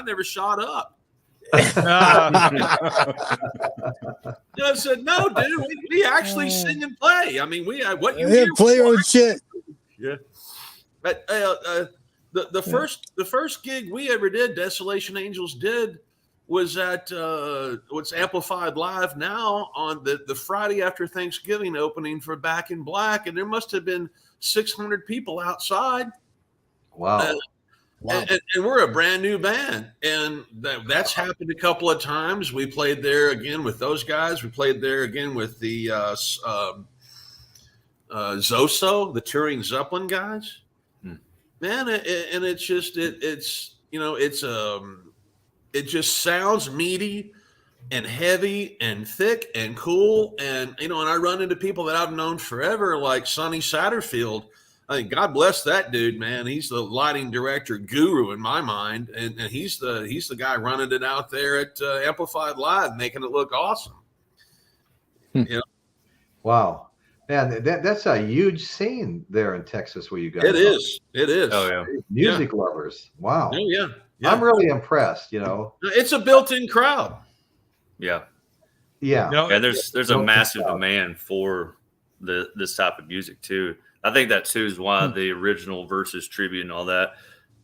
never shot up. I said, "No, dude, we actually sing and play. I mean, what you play your own shit." Yeah, but the first gig we ever did, Desolation Angels did, was at what's Amplified Live now on the Friday after Thanksgiving opening for Back in Black, and there must have been 600 people outside. Wow. And we're a brand new band, and that's happened a couple of times. We played there again with those guys. We played there again with the Zoso, the touring Zeppelin guys. Man, and it's just it just sounds meaty and heavy and thick and cool. And, and I run into people that I've known forever, like Sonny Satterfield. I think God bless that dude, man. He's the lighting director guru in my mind. And he's the guy running it out there at Amplified Live, making it look awesome. Wow. Man, that's a huge scene there in Texas where you guys It is. Oh yeah. Music lovers. Wow. Oh, yeah. I'm really impressed, It's a built-in crowd. Yeah. Yeah. Yeah, there's a massive demand for this type of music too. I think that too is why the original versus tribute and all that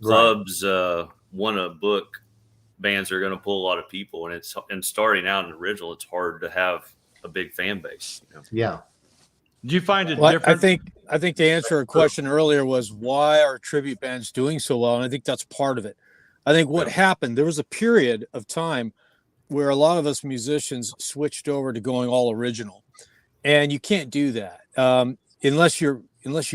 clubs want to book bands that are going to pull a lot of people, and starting out in original, it's hard to have a big fan base. Yeah. Do you find it different? I think to answer a question earlier was why are tribute bands doing so well, and I think that's part of it. I think what happened, there was a period of time where a lot of us musicians switched over to going all original, and you can't do that unless you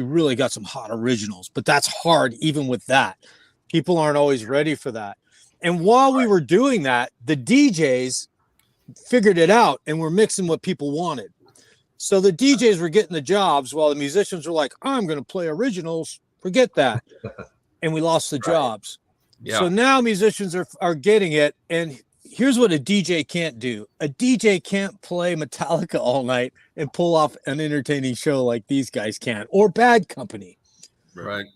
really got some hot originals. But that's hard, even with that. People aren't always ready for that. And while we were doing that, the DJs figured it out and were mixing what people wanted. So the DJs were getting the jobs while the musicians were like, I'm going to play originals. Forget that. And we lost the jobs. Yeah. So now musicians are getting it. And here's what a DJ can't do. A DJ can't play Metallica all night and pull off an entertaining show like these guys can, or Bad Company. Right.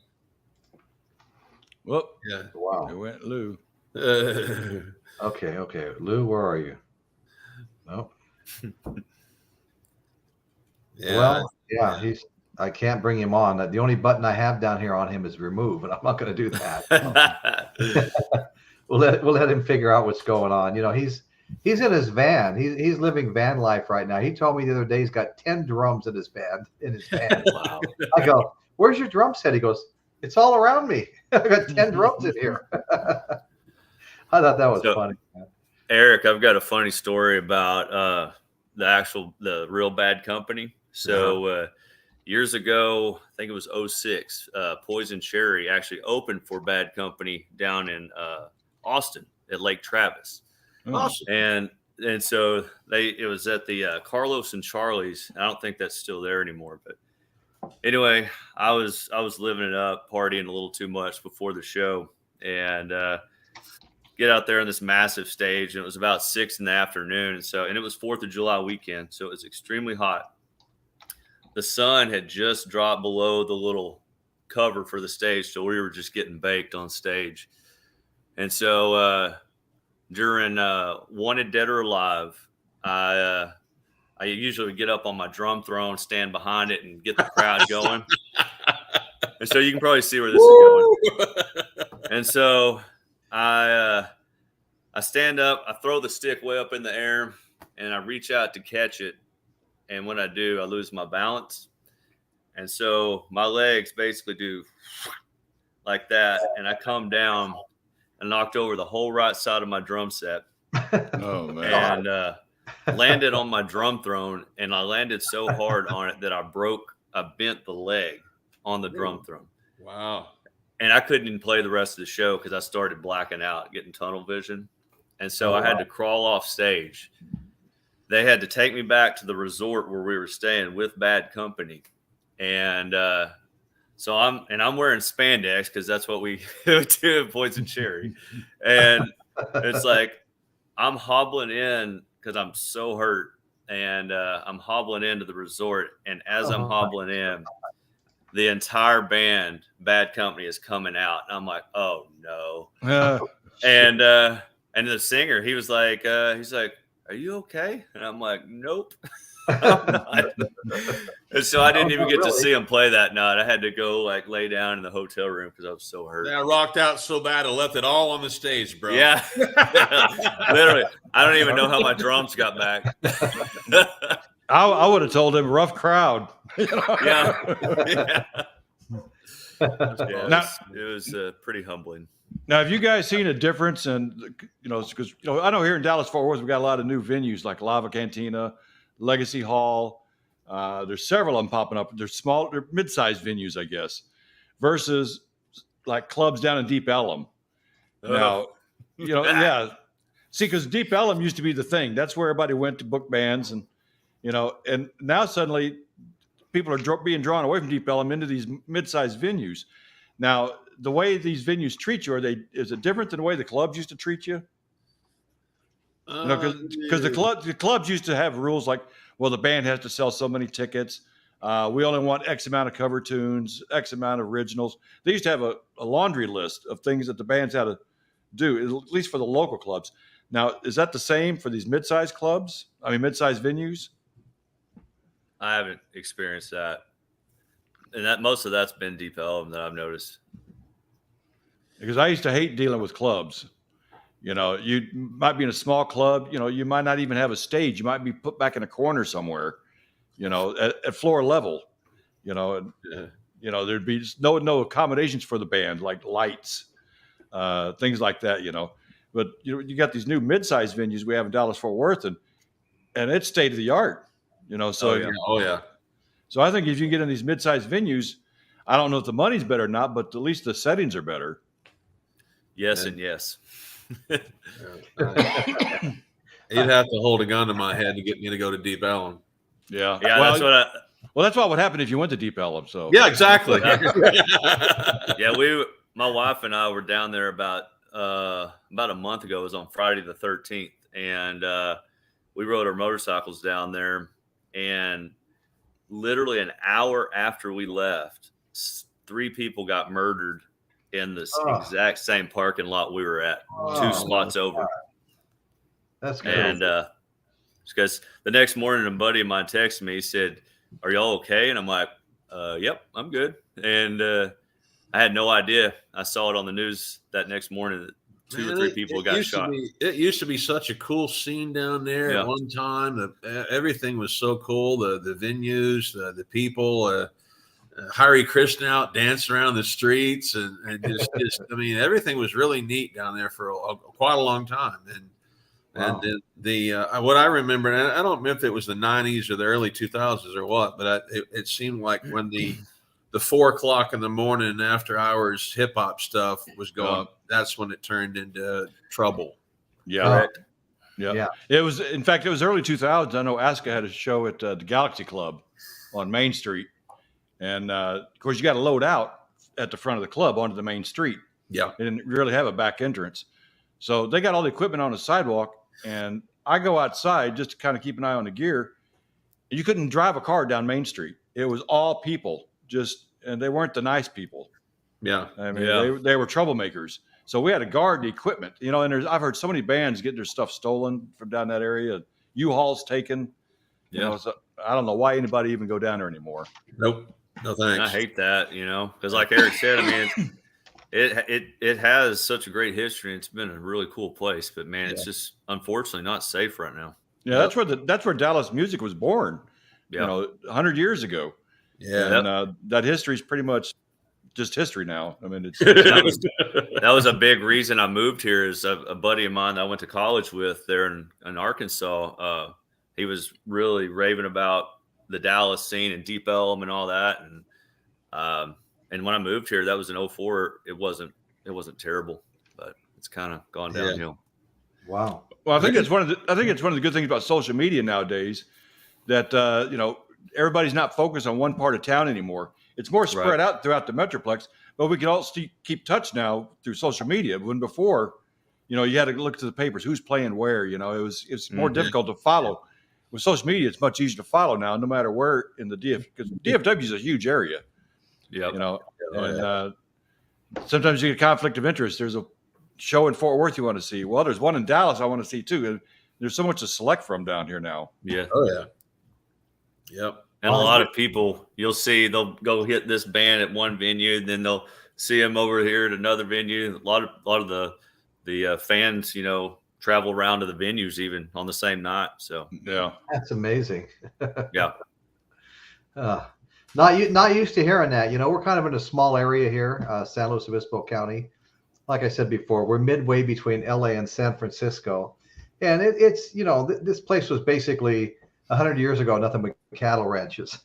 Well, yeah. Wow. It went Lou. Okay. Lou, where are you? Nope. Yeah. Well, yeah, he's I can't bring him on. The only button I have down here on him is remove, and I'm not going to do that. We'll let him figure out what's going on. He's in his van. He's living van life right now. He told me the other day he's got 10 drums in his van. Wow. I go, "Where's your drum set?" He goes, "It's all around me. I got 10 drums in here." I thought that was funny. Eric, I've got a funny story about the Real Bad Company. So years ago, I think it was 2006, Poison Cherry actually opened for Bad Company down in Austin at Lake Travis. Awesome. And so it was at the Carlos and Charlie's. I don't think that's still there anymore, but anyway, I was living it up, partying a little too much before the show, and get out there on this massive stage, and it was about 6 p.m. and it was 4th of July weekend, so it was extremely hot. The sun had just dropped below the little cover for the stage, so we were just getting baked on stage. And so during Wanted Dead or Alive, I usually would get up on my drum throne, stand behind it, and get the crowd going. And so you can probably see where this is going. And so I stand up, I throw the stick way up in the air, and I reach out to catch it. And when I do, I lose my balance. And so my legs basically do like that. And I come down and knocked over the whole right side of my drum set. Oh, man. And landed on my drum throne. And I landed so hard on it that I bent the leg on the drum throne. Wow. And I couldn't even play the rest of the show because I started blacking out, getting tunnel vision. And so I had to crawl off stage. They had to take me back to the resort where we were staying with Bad Company. And so I'm wearing spandex because that's what we do at Poison Cherry. And it's like I'm hobbling in because I'm so hurt. And I'm hobbling into the resort. And as I'm hobbling in, the entire band, Bad Company, is coming out. And I'm like, oh, no. And the singer, he was like, are you okay? And I'm like, nope. I'm not. And so I didn't even get to see him play that night. I had to go lay down in the hotel room because I was so hurt. I rocked out so bad I left it all on the stage, bro. Yeah. Literally. I don't even know how my drums got back. I would have told him rough crowd. Yeah. Now, it was pretty humbling. Now, have you guys seen a difference in, because, I know here in Dallas-Fort Worth, we got a lot of new venues like Lava Cantina, Legacy Hall. There's several of them popping up. They're mid-sized venues, I guess, versus like clubs down in Deep Ellum. Now, yeah. See, because Deep Ellum used to be the thing. That's where everybody went to book bands. And, and now suddenly people are being drawn away from Deep Ellum into these mid-sized venues. Now, the way these venues treat you, is it different than the way the clubs used to treat you? Because the clubs used to have rules like, well, the band has to sell so many tickets. We only want X amount of cover tunes, X amount of originals. They used to have a laundry list of things that the bands had to do, at least for the local clubs. Now, is that the same for these mid-sized clubs? I mean, mid-sized venues? I haven't experienced that. And most of that's been Deep Ellum that I've noticed. Because I used to hate dealing with clubs. You might be in a small club. You might not even have a stage. You might be put back in a corner somewhere, at floor level. There'd be no accommodations for the band, like lights, things like that, But, you got these new mid-sized venues we have in Dallas-Fort Worth, and it's state-of-the-art, So, Oh, yeah. So I think if you get in these mid-sized venues, I don't know if the money's better or not, but at least the settings are better. Yes, and yes. He'd have to hold a gun to my head to get me to go to Deep Ellum. Yeah. Yeah, that's what would happen if you went to Deep Ellum. So yeah, exactly. Yeah, my wife and I were down there about a month ago. It was on Friday the 13th, and we rode our motorcycles down there, and literally an hour after we left, 3 people got murdered in this exact same parking lot we were at, 2 spots over. That's crazy. And because the next morning, a buddy of mine texted me, he said, "Are y'all okay?" And I'm like, Yep, I'm good. And I had no idea. I saw it on the news that next morning that two or three people got shot. It used to be such a cool scene down there at one time. Everything was so cool. The venues, the people, Hare Krishna out dancing around the streets, and just I mean, everything was really neat down there for quite a long time. And the what I remember, and I don't remember if it was the 90s or the early 2000s or what, but it seemed like when the 4 o'clock in the morning after hours hip hop stuff was going, that's when it turned into trouble. Yeah. Yeah. It was, in fact, it was early 2000s. I know Aska had a show at the Galaxy Club on Main Street. And of course, you got to load out at the front of the club onto the main street. Yeah. They didn't really have a back entrance. So they got all the equipment on the sidewalk. And I go outside just to kind of keep an eye on the gear. You couldn't drive a car down Main Street. It was all people, and they weren't the nice people. Yeah. I mean, they were troublemakers. So we had to guard the equipment, and I've heard so many bands get their stuff stolen from down that area. U-Hauls taken. So I don't know why anybody even go down there anymore. Nope. No thanks. And I hate that, because like Eric said, I mean, it has such a great history. And it's been a really cool place, but man, it's just unfortunately not safe right now. Yeah, that's where Dallas music was born. 100 years ago. Yeah, and that history is pretty much just history now. I mean, that was a big reason I moved here. Is a buddy of mine that I went to college with there in Arkansas. He was really raving about the Dallas scene and Deep Elm and all that. And when I moved here, that was in 2004. It wasn't terrible, but it's kind of gone downhill. Wow. Well, I think it's one of the good things about social media nowadays that everybody's not focused on one part of town anymore. It's more spread out throughout the Metroplex, but we can all keep touch now through social media. When before, you had to look to the papers, who's playing where. It's more difficult to follow. With social media, it's much easier to follow now, no matter where in the because DFW is a huge area. Yeah, sometimes you get conflict of interest. There's a show in Fort Worth you want to see. Well, there's one in Dallas I want to see too. There's so much to select from down here now. Yeah. Oh yeah. Yep. And a lot of people, you'll see, they'll go hit this band at one venue, and then they'll see them over here at another venue. A lot of the fans, travel around to the venues even on the same night. So yeah, that's amazing. Yeah. Not used to hearing that. We're kind of in a small area here, San Luis Obispo County. Like I said before, we're midway between LA and San Francisco, and it's this place was basically 100 years ago nothing but cattle ranches.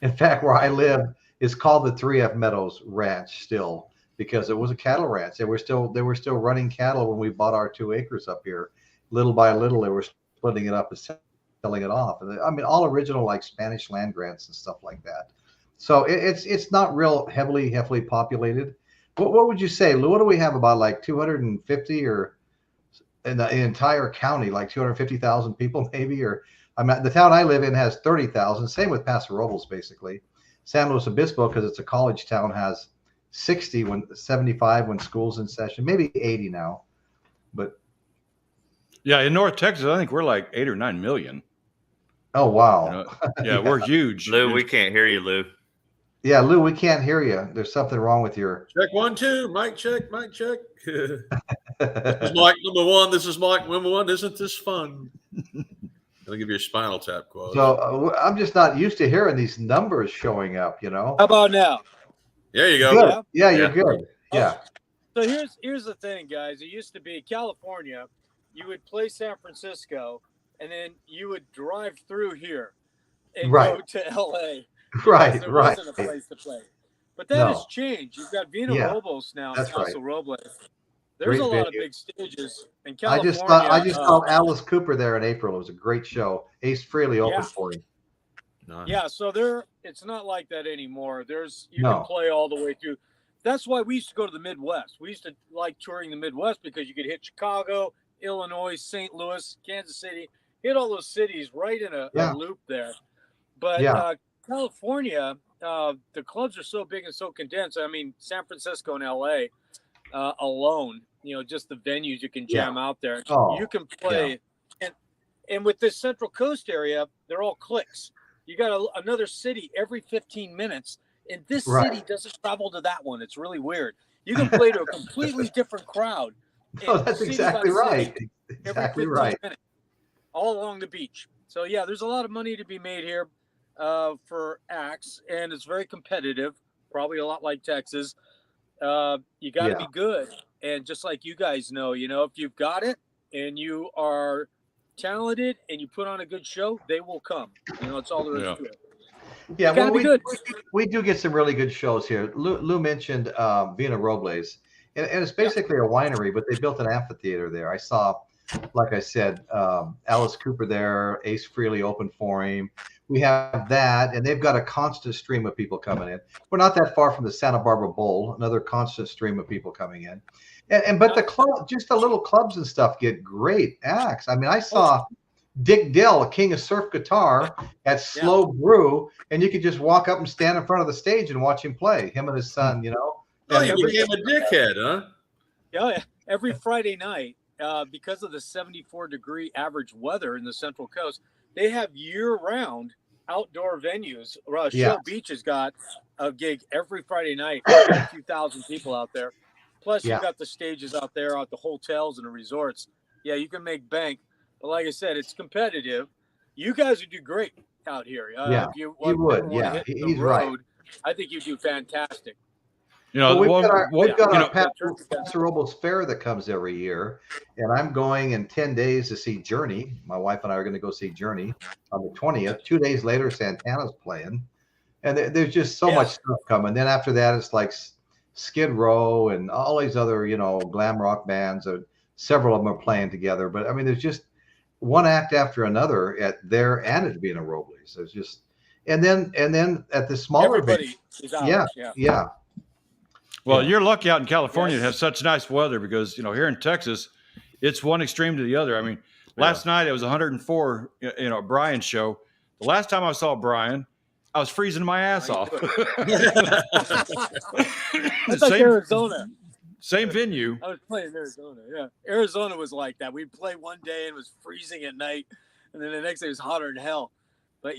In fact, where I live is called the 3F Meadows Ranch still, because it was a cattle ranch. They were still running cattle when we bought our 2 acres up here. Little by little, they were splitting it up and selling it off. And I mean, all original like Spanish land grants and stuff like that. So it's not real heavily populated. What would you say, Lou? What do we have, about like 250 or in the entire county, like 250,000 people maybe? Or the town I live in has 30,000. Same with Paso Robles, basically. San Luis Obispo, because it's a college town, has 75 when school's in session, maybe 80 now. But yeah, in North Texas, I think we're like 8 or 9 million. Oh wow! Yeah, we're huge. Lou, we can't hear you, Lou. Yeah, Lou, we can't hear you. There's something wrong with your check. 1 2 mic check. This is mic number 1. This is mic number 1. Isn't this fun? I'll give you a Spinal Tap quote. So I'm just not used to hearing these numbers showing up. How about now? There you go. Good. Yeah, you're good. Yeah. So here's the thing, guys. It used to be California. You would play San Francisco, and then you would drive through here and go to LA. Right. There wasn't a place to play. But that has changed. You've got Vina Robles now, Paso Robles. There's a lot of big stages in California. I just saw Alice Cooper there in April. It was a great show. Ace Frehley opened for him. Nice. Yeah, so it's not like that anymore. You can play all the way through. That's why we used to go to the Midwest. We used to like touring the Midwest because you could hit Chicago, Illinois, St. Louis, Kansas City, hit all those cities right in a loop there. But California, the clubs are so big and so condensed. I mean, San Francisco and LA alone, just the venues you can jam out there. You can play. And with this Central Coast area, they're all cliques. you got another city every 15 minutes, and this Right. city doesn't travel to that one. It's really weird. You can play to a completely different crowd. Oh, that's city exactly by city right. Every Exactly 15 right. minutes, all along the beach. So yeah, there's a lot of money to be made here for acts, and it's very competitive. Probably a lot like Texas. You got to Yeah. be good, and just like you guys know, if you've got it and you are talented and you put on a good show, they will come. It's all there is to it. Yeah, You gotta be good. we do get some really good shows here. Lou mentioned Vina Robles, and it's basically a winery, but they built an amphitheater there. I saw, like I said, Alice Cooper there, Ace Frehley opened for him. We have that, and they've got a constant stream of people coming in. We're not that far from the Santa Barbara Bowl, another constant stream of people coming in. But the club, just the little clubs and stuff, get great acts. I mean, I saw Dick Dill, King of Surf Guitar, at Slow Brew, and you could just walk up and stand in front of the stage and watch him play. Him and his son, Oh, you became a dickhead, huh? Yeah. Every Friday night, because of the 74-degree average weather in the Central Coast, they have year-round outdoor venues. Shell Beach has got a gig every Friday night. Got a few thousand people out there. Plus, you've got the stages out there at the hotels and the resorts. Yeah, you can make bank. But like I said, it's competitive. You guys would do great out here. If you would. Yeah, he's right. I think you do fantastic. We've got our Paso Robles Fair that comes every year, and I'm going in 10 days to see Journey. My wife and I are going to go see Journey on the 20th. 2 days later, Santana's playing, and there's just so much stuff coming. Then after that, it's like Skid Row and all these other, glam rock bands. Several of them are playing together, but I mean, there's just one act after another at there and at Vina Robles. There's just, and then at the smaller everybody is out. Yeah. Well, you're lucky out in California to have such nice weather because, here in Texas, it's one extreme to the other. I mean, last night it was 104, Brian's show. The last time I saw Brian, I was freezing my ass off. That's like Arizona. Same venue. I was playing Arizona. Yeah. Arizona was like that. We'd play one day and it was freezing at night. And then the next day it was hotter than hell. But,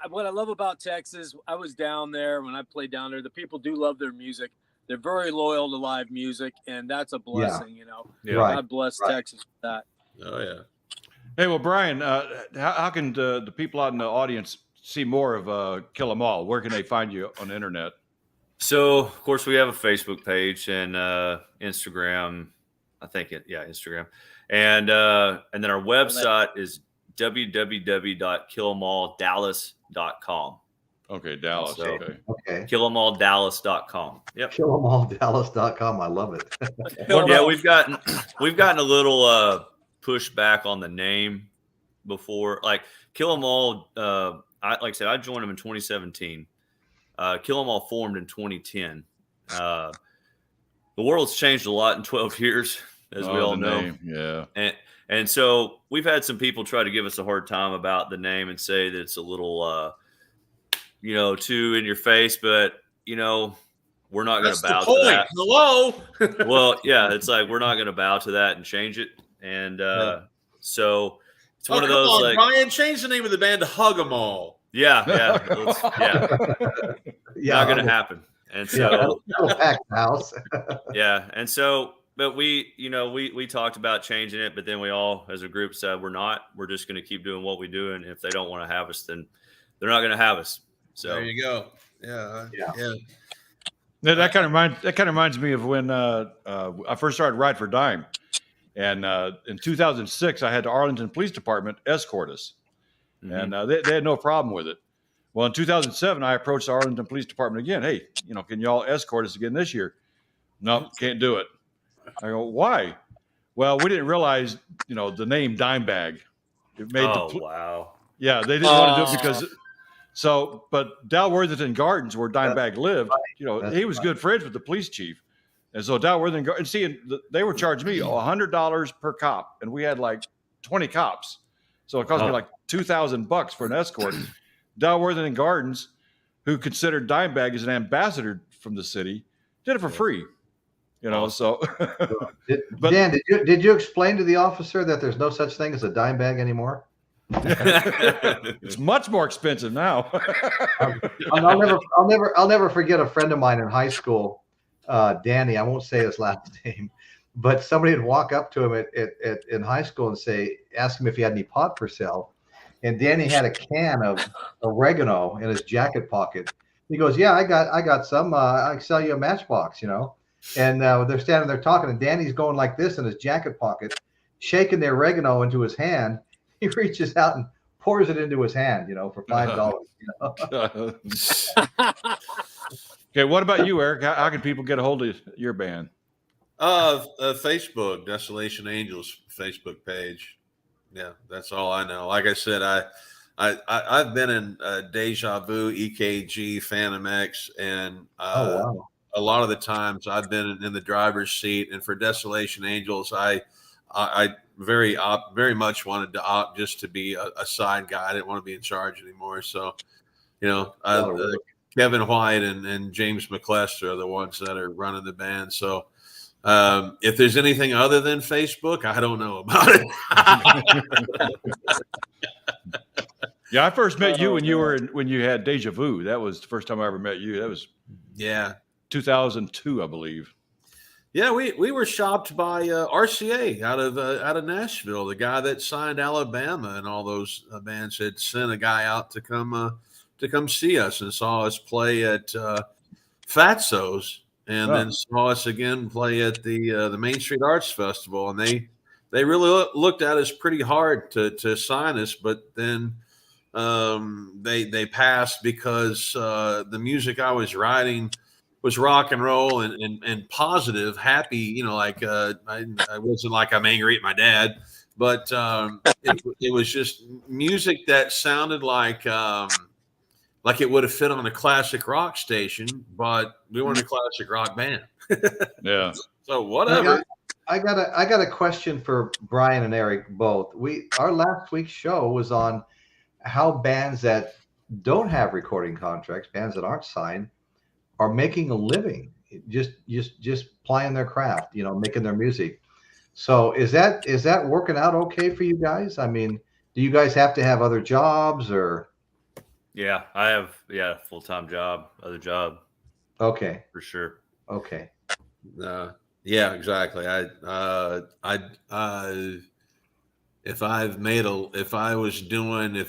what I love about Texas, I was down there when I played down there. The people do love their music. They're very loyal to live music, and that's a blessing. God bless Texas for that. Oh yeah. Hey, well, Brian, how can the people out in the audience see more of Kill 'Em All? Where can they find you on the internet? So, of course, we have a Facebook page and Instagram. Instagram, and then our website is www.killemalldallas.com. Okay, Dallas. So, okay. Killemalldallas.com. Yep. Killemalldallas.com. I love it. Yeah, we've gotten a little pushback on the name before. Like Kill 'Em All, like I said, I joined them in 2017. Kill 'Em All formed in 2010. The world's changed a lot in 12 years, as we all know. Name. Yeah. And so we've had some people try to give us a hard time about the name and say that it's a little, too in your face, but, we're not going to bow to that. Hello. Well, yeah, it's like, we're not going to bow to that and change it. And so it's one of those like, Brian, change the name of the band to Hug 'Em All. Yeah. Not going to happen. And so, packed house. yeah. And so, but we talked about changing it, but then we all, as a group, said we're just going to keep doing what we do. And if they don't want to have us, then they're not going to have us. So there you go. Yeah. That kind of reminds me of when I first started Ride for Dime, and in 2006 I had the Arlington Police Department escort us, and they had no problem with it. Well, in 2007 I approached the Arlington Police Department again. Hey, can y'all escort us again this year? No, can't do it. I go, why? Well, we didn't realize, the name Dime Bag. It made wow. Yeah, they didn't want to do it because. So, but Dalworthington Gardens, where Dime Bag lived, he was good friends with the police chief, and so Dalworthington Gardens. And they were charging me $100 per cop, and we had like 20 cops, so it cost me like $2,000 for an escort. Dalworthington Gardens, who considered Dime Bag as an ambassador from the city, did it for free. So. Dan, did you explain to the officer that there's no such thing as a dime bag anymore? It's much more expensive now. I'll never forget a friend of mine in high school, Danny. I won't say his last name, but somebody would walk up to him in high school and ask him if he had any pot for sale. And Danny had a can of oregano in his jacket pocket. He goes, "Yeah, I got some. I can sell you a matchbox, you know." And they're standing there talking, and Danny's going like this in his jacket pocket, shaking the oregano into his hand. He reaches out and pours it into his hand, you know, for $5. You know? Okay, what about you, Eric? How can people get a hold of your band? Facebook, Desolation Angels Facebook page. Yeah, that's all I know. Like I said, I've been in Deja Vu, EKG, Phantom X, and a lot of the times I've been in the driver's seat. And for Desolation Angels, I very much wanted to opt just to be a side guy. I didn't want to be in charge anymore. So, you know, Kevin White and James McClester are the ones that are running the band. So, if there's anything other than Facebook, I don't know about it. Yeah, I first met you when you had Deja Vu. That was the first time I ever met you. That was 2002, I believe. Yeah, we were shopped by RCA out of Nashville. The guy that signed Alabama and all those bands had sent a guy out to come see us and saw us play at Fatso's. And then saw us again play at the Main Street Arts Festival, and they really looked at us pretty hard to sign us, but then they passed because the music I was writing was rock and roll and positive, happy. You know, like I wasn't like I'm angry at my dad, but it was just music that sounded like it would have fit on a classic rock station, but we weren't a classic rock band. Yeah. So whatever. I got a question for Brian and Eric both. Our last week's show was on how bands that don't have recording contracts, bands that aren't signed, are making a living, just plying their craft, you know, making their music. So is that working out okay for you guys? I mean, do you guys have to have other jobs or? Yeah, I have full-time job, other job. Okay. For sure. Okay. Yeah, exactly. If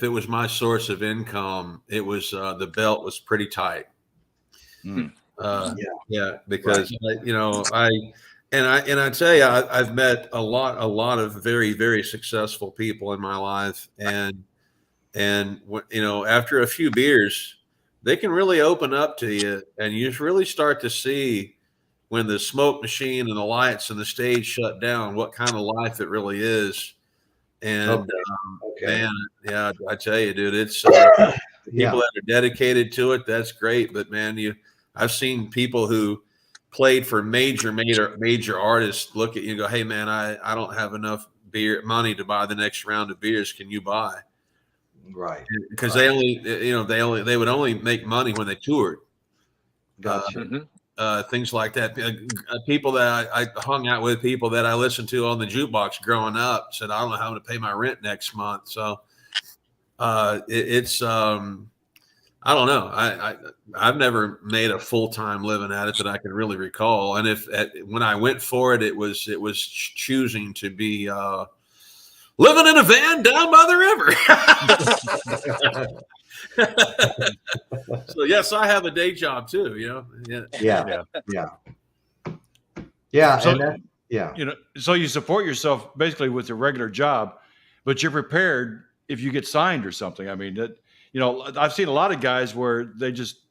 it was my source of income, it was the belt was pretty tight. Because I tell you, I've met a lot of very, very successful people in my life, and you know, after a few beers, they can really open up to you, and you really start to see when the smoke machine and the lights and the stage shut down, what kind of life it really is. And man, yeah, I tell you, dude, it's people that are dedicated to it. That's great, but man, I've seen people who played for major artists look at you and go, "Hey, man, I don't have enough money to buy the next round of beers. Can you buy?" Right. Because they would only make money when they toured. Gotcha. Things like that. People that I hung out with, people that I listened to on the jukebox growing up, said, "I don't know how to pay my rent next month." So it's I don't know. I've never made a full-time living at it that I can really recall. And when I went for it, it was choosing to be living in a van down by the river. So yes, I have a day job too. You know. Yeah. So, you know, so you support yourself basically with a regular job, but you're prepared if you get signed or something. I mean, you know, I've seen a lot of guys where they just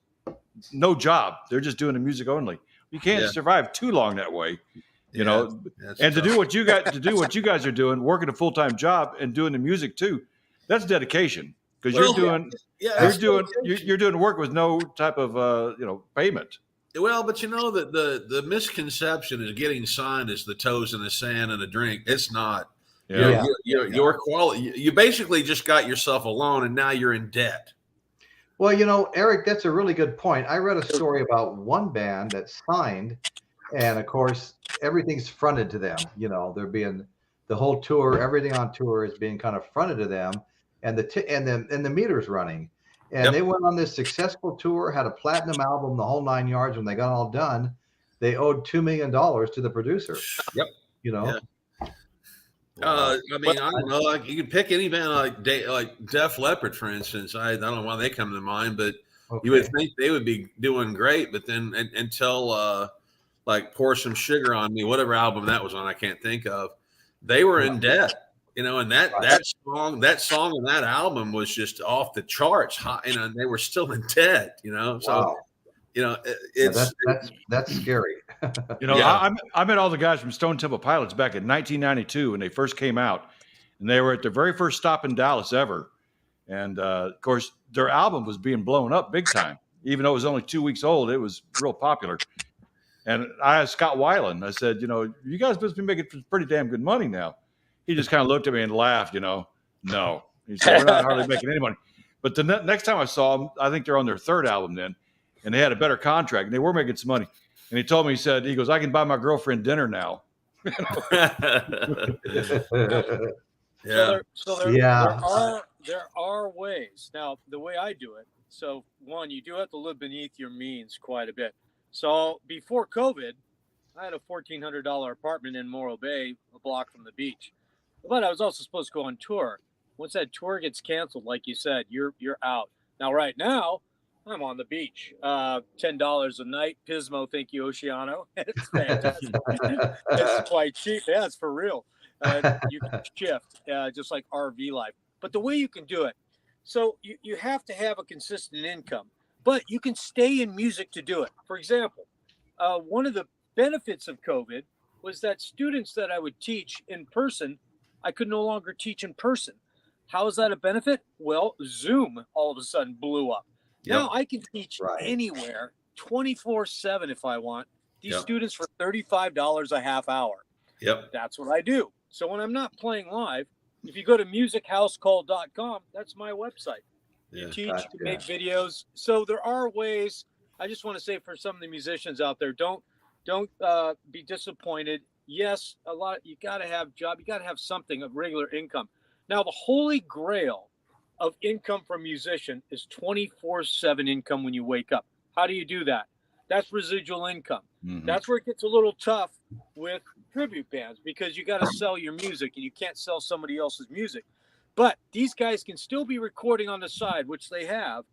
no job. They're just doing the music only. You can't survive too long that way. You know, and to do what you guys are doing, working a full-time job and doing the music too, that's dedication. Because you're doing work with no type of payment. Well, but you know that the misconception is getting signed is the toes in the sand and a drink. It's not. Your quality. You basically just got yourself a loan, and now you're in debt. Well, you know, Eric, that's a really good point. I read a story about one band that signed, and of course, everything's fronted to them. You know, they're being the whole tour, everything on tour is being kind of fronted to them. and the meter's running. And Yep. they went on this successful tour, had a platinum album, the whole 9 yards. When they got all done, they owed $2 million to the producer. Yep. You know. Yeah. Wow. I mean, I don't know. Like you can pick any band like Def Leppard, for instance. I don't know why they come to mind, but you would think they would be doing great. But then until like Pour Some Sugar on Me, whatever album that was on, I can't think of. They were in debt, you know, and that song and that album was just off the charts. And they were still in debt, you know. So. Wow. You know, that's scary. You know, I met all the guys from Stone Temple Pilots back in 1992 when they first came out, and they were at their very first stop in Dallas ever. And of course, their album was being blown up big time, even though it was only 2 weeks old. It was real popular. And I asked Scott Weiland, I said, you know, you guys must be making pretty damn good money now. He just kind of looked at me and laughed, you know. No, he said, we're not hardly making any money. But the next time I saw them, I think they're on their third album then. And they had a better contract, and they were making some money. And he told me, he goes, I can buy my girlfriend dinner now. Yeah. There are ways. Now, the way I do it, so one, you do have to live beneath your means quite a bit. So before COVID, I had a $1,400 apartment in Morro Bay, a block from the beach. But I was also supposed to go on tour. Once that tour gets canceled, like you said, you're out. Now, right now, I'm on the beach. $10 a night. Pismo, thank you, Oceano. It's fantastic. It's quite cheap. Yeah, it's for real. You can shift, just like RV life. But the way you can do it, so you have to have a consistent income, but you can stay in music to do it. For example, one of the benefits of COVID was that students that I would teach in person, I could no longer teach in person. How is that a benefit? Well, Zoom all of a sudden blew up. Yep. Now I can teach anywhere 24/7 if I want these students for $35 a half hour. Yep. That's what I do. So when I'm not playing live, if you go to musichousecall.com, that's my website. You teach, you make videos. So there are ways. I just want to say for some of the musicians out there, don't be disappointed. Yes, you got to have job. You got to have something of regular income. Now, the holy grail of income for a musician is 24/7 income when you wake up. How do you do that? That's residual income. Mm-hmm. That's where it gets a little tough with tribute bands because you got to sell your music and you can't sell somebody else's music. But these guys can still be recording on the side, which they have.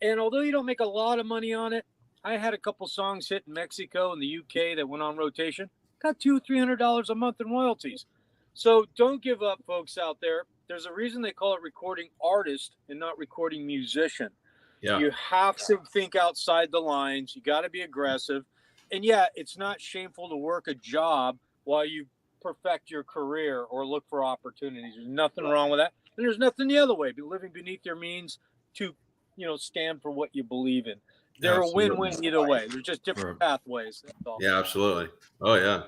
And although you don't make a lot of money on it, I had a couple songs hit in Mexico and the UK that went on rotation. Got $200-300 a month in royalties. So don't give up, folks out there. There's a reason they call it recording artist and not recording musician. Yeah. You have to think outside the lines. You got to be aggressive. And yeah, it's not shameful to work a job while you perfect your career or look for opportunities. There's nothing wrong with that. And there's nothing the other way. Be living beneath your means to, stand for what you believe in. They're a win-win either way. They're just different pathways. That's all. Yeah, absolutely. Oh, yeah.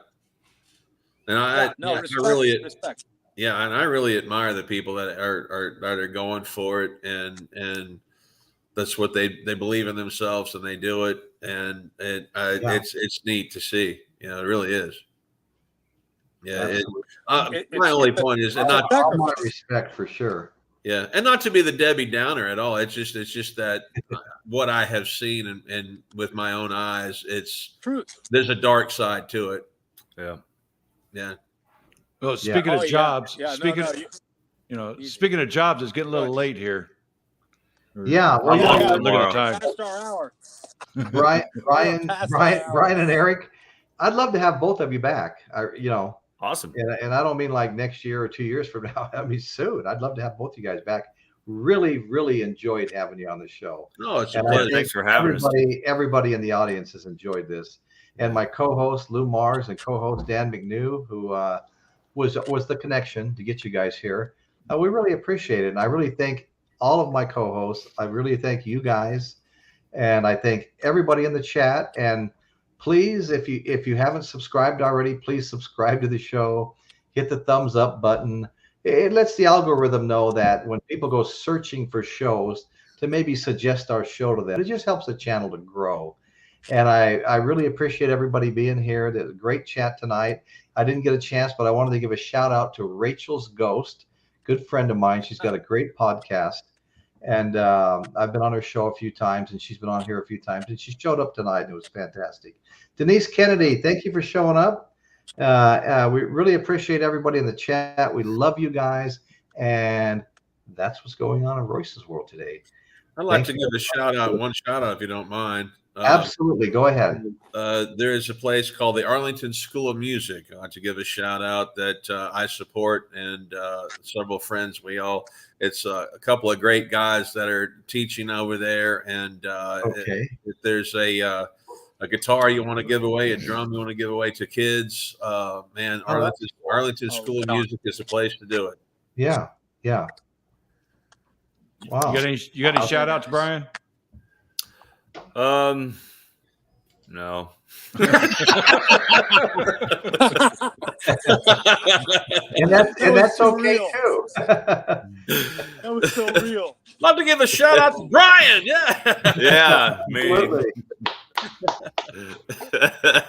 And I really respect. Yeah, and I really admire the people that are going for it, and that's what they believe in themselves, and they do it, and it's neat to see. It really is. Yeah, my only point is, and not my respect for sure. Yeah, and not to be the Debbie Downer at all. It's just that what I have seen and with my own eyes, it's truth. There's a dark side to it. Yeah. Yeah. Well, speaking of jobs, speaking of jobs, it's getting a little late here. Yeah. Well, look at the time. Past our hour. Brian and Eric, I'd love to have both of you back. Awesome. And I don't mean like next year or 2 years from now. I mean soon. I'd love to have both you guys back. Really, really enjoyed having you on the show. Oh, it's a pleasure. Thanks for having us. Everybody in the audience has enjoyed this. And my co-host Lou Mars and co-host Dan McNew, who was the connection to get you guys here. We really appreciate it. And I really thank all of my co-hosts. I really thank you guys. And I thank everybody in the chat. And please, if you haven't subscribed already, please subscribe to the show. Hit the thumbs up button. It lets the algorithm know that when people go searching for shows to maybe suggest our show to them, it just helps the channel to grow. And I really appreciate everybody being here. There's a great chat tonight. I didn't get a chance, but I wanted to give a shout out to Rachel's Ghost, good friend of mine. She's got a great podcast. And I've been on her show a few times, and she's been on here a few times, and she showed up tonight, and it was fantastic. Denise Kennedy, thank you for showing up. We really appreciate everybody in the chat. We love you guys, and that's what's going on in Royce's world today. I'd like to give one shout out, if you don't mind. Absolutely, go ahead. There is a place called the Arlington School of Music. I'd like to give a shout out that I support, and several friends. It's a couple of great guys that are teaching over there. And if there's a guitar you want to give away, a drum you want to give away to kids, man, Arlington School of Music is the place to do it. Yeah. Wow. You got any shout outs, Brian? No. and that's okay too. That was so real. Love to give a shout out to Brian. Yeah. Yeah, me.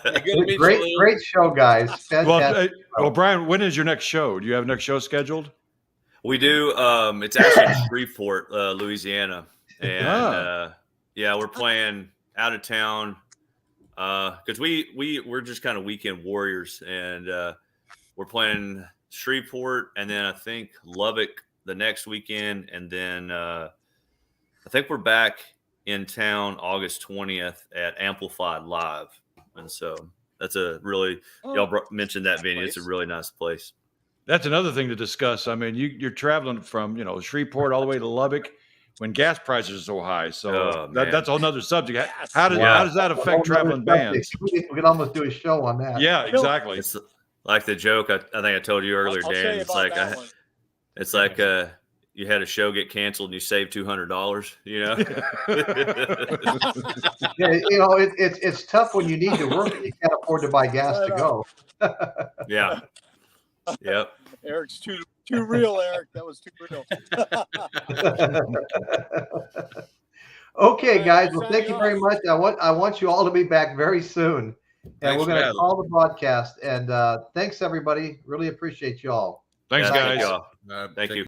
Absolutely. Great show, guys. Fantastic. Well, Brian, when is your next show? Do you have a next show scheduled? We do. It's actually in Shreveport, Louisiana, and yeah, we're playing out of town because we're just kind of weekend warriors, and we're playing Shreveport, and then I think Lubbock the next weekend, and then I think we're back in town August 20th at Amplified Live, and so that's a really y'all mentioned that venue. It's a really nice place. That's another thing to discuss. I mean, you're traveling from Shreveport all the way to Lubbock when gas prices are so high. So that's a whole nother subject. How does that affect traveling bands? We could almost do a show on that. Yeah, exactly. It's like the joke I think I told you earlier, Dan. It's like you had a show get canceled and you saved $200. Yeah, it's tough when you need to work and you can't afford to buy gas to go. Yeah. Yep. Eric's too real, Eric. That was too real. Okay, guys. Well, thank you very much. I want you all to be back very soon. And we're going to call the broadcast. And thanks, everybody. Really appreciate you all. Thanks, guys. Thank you.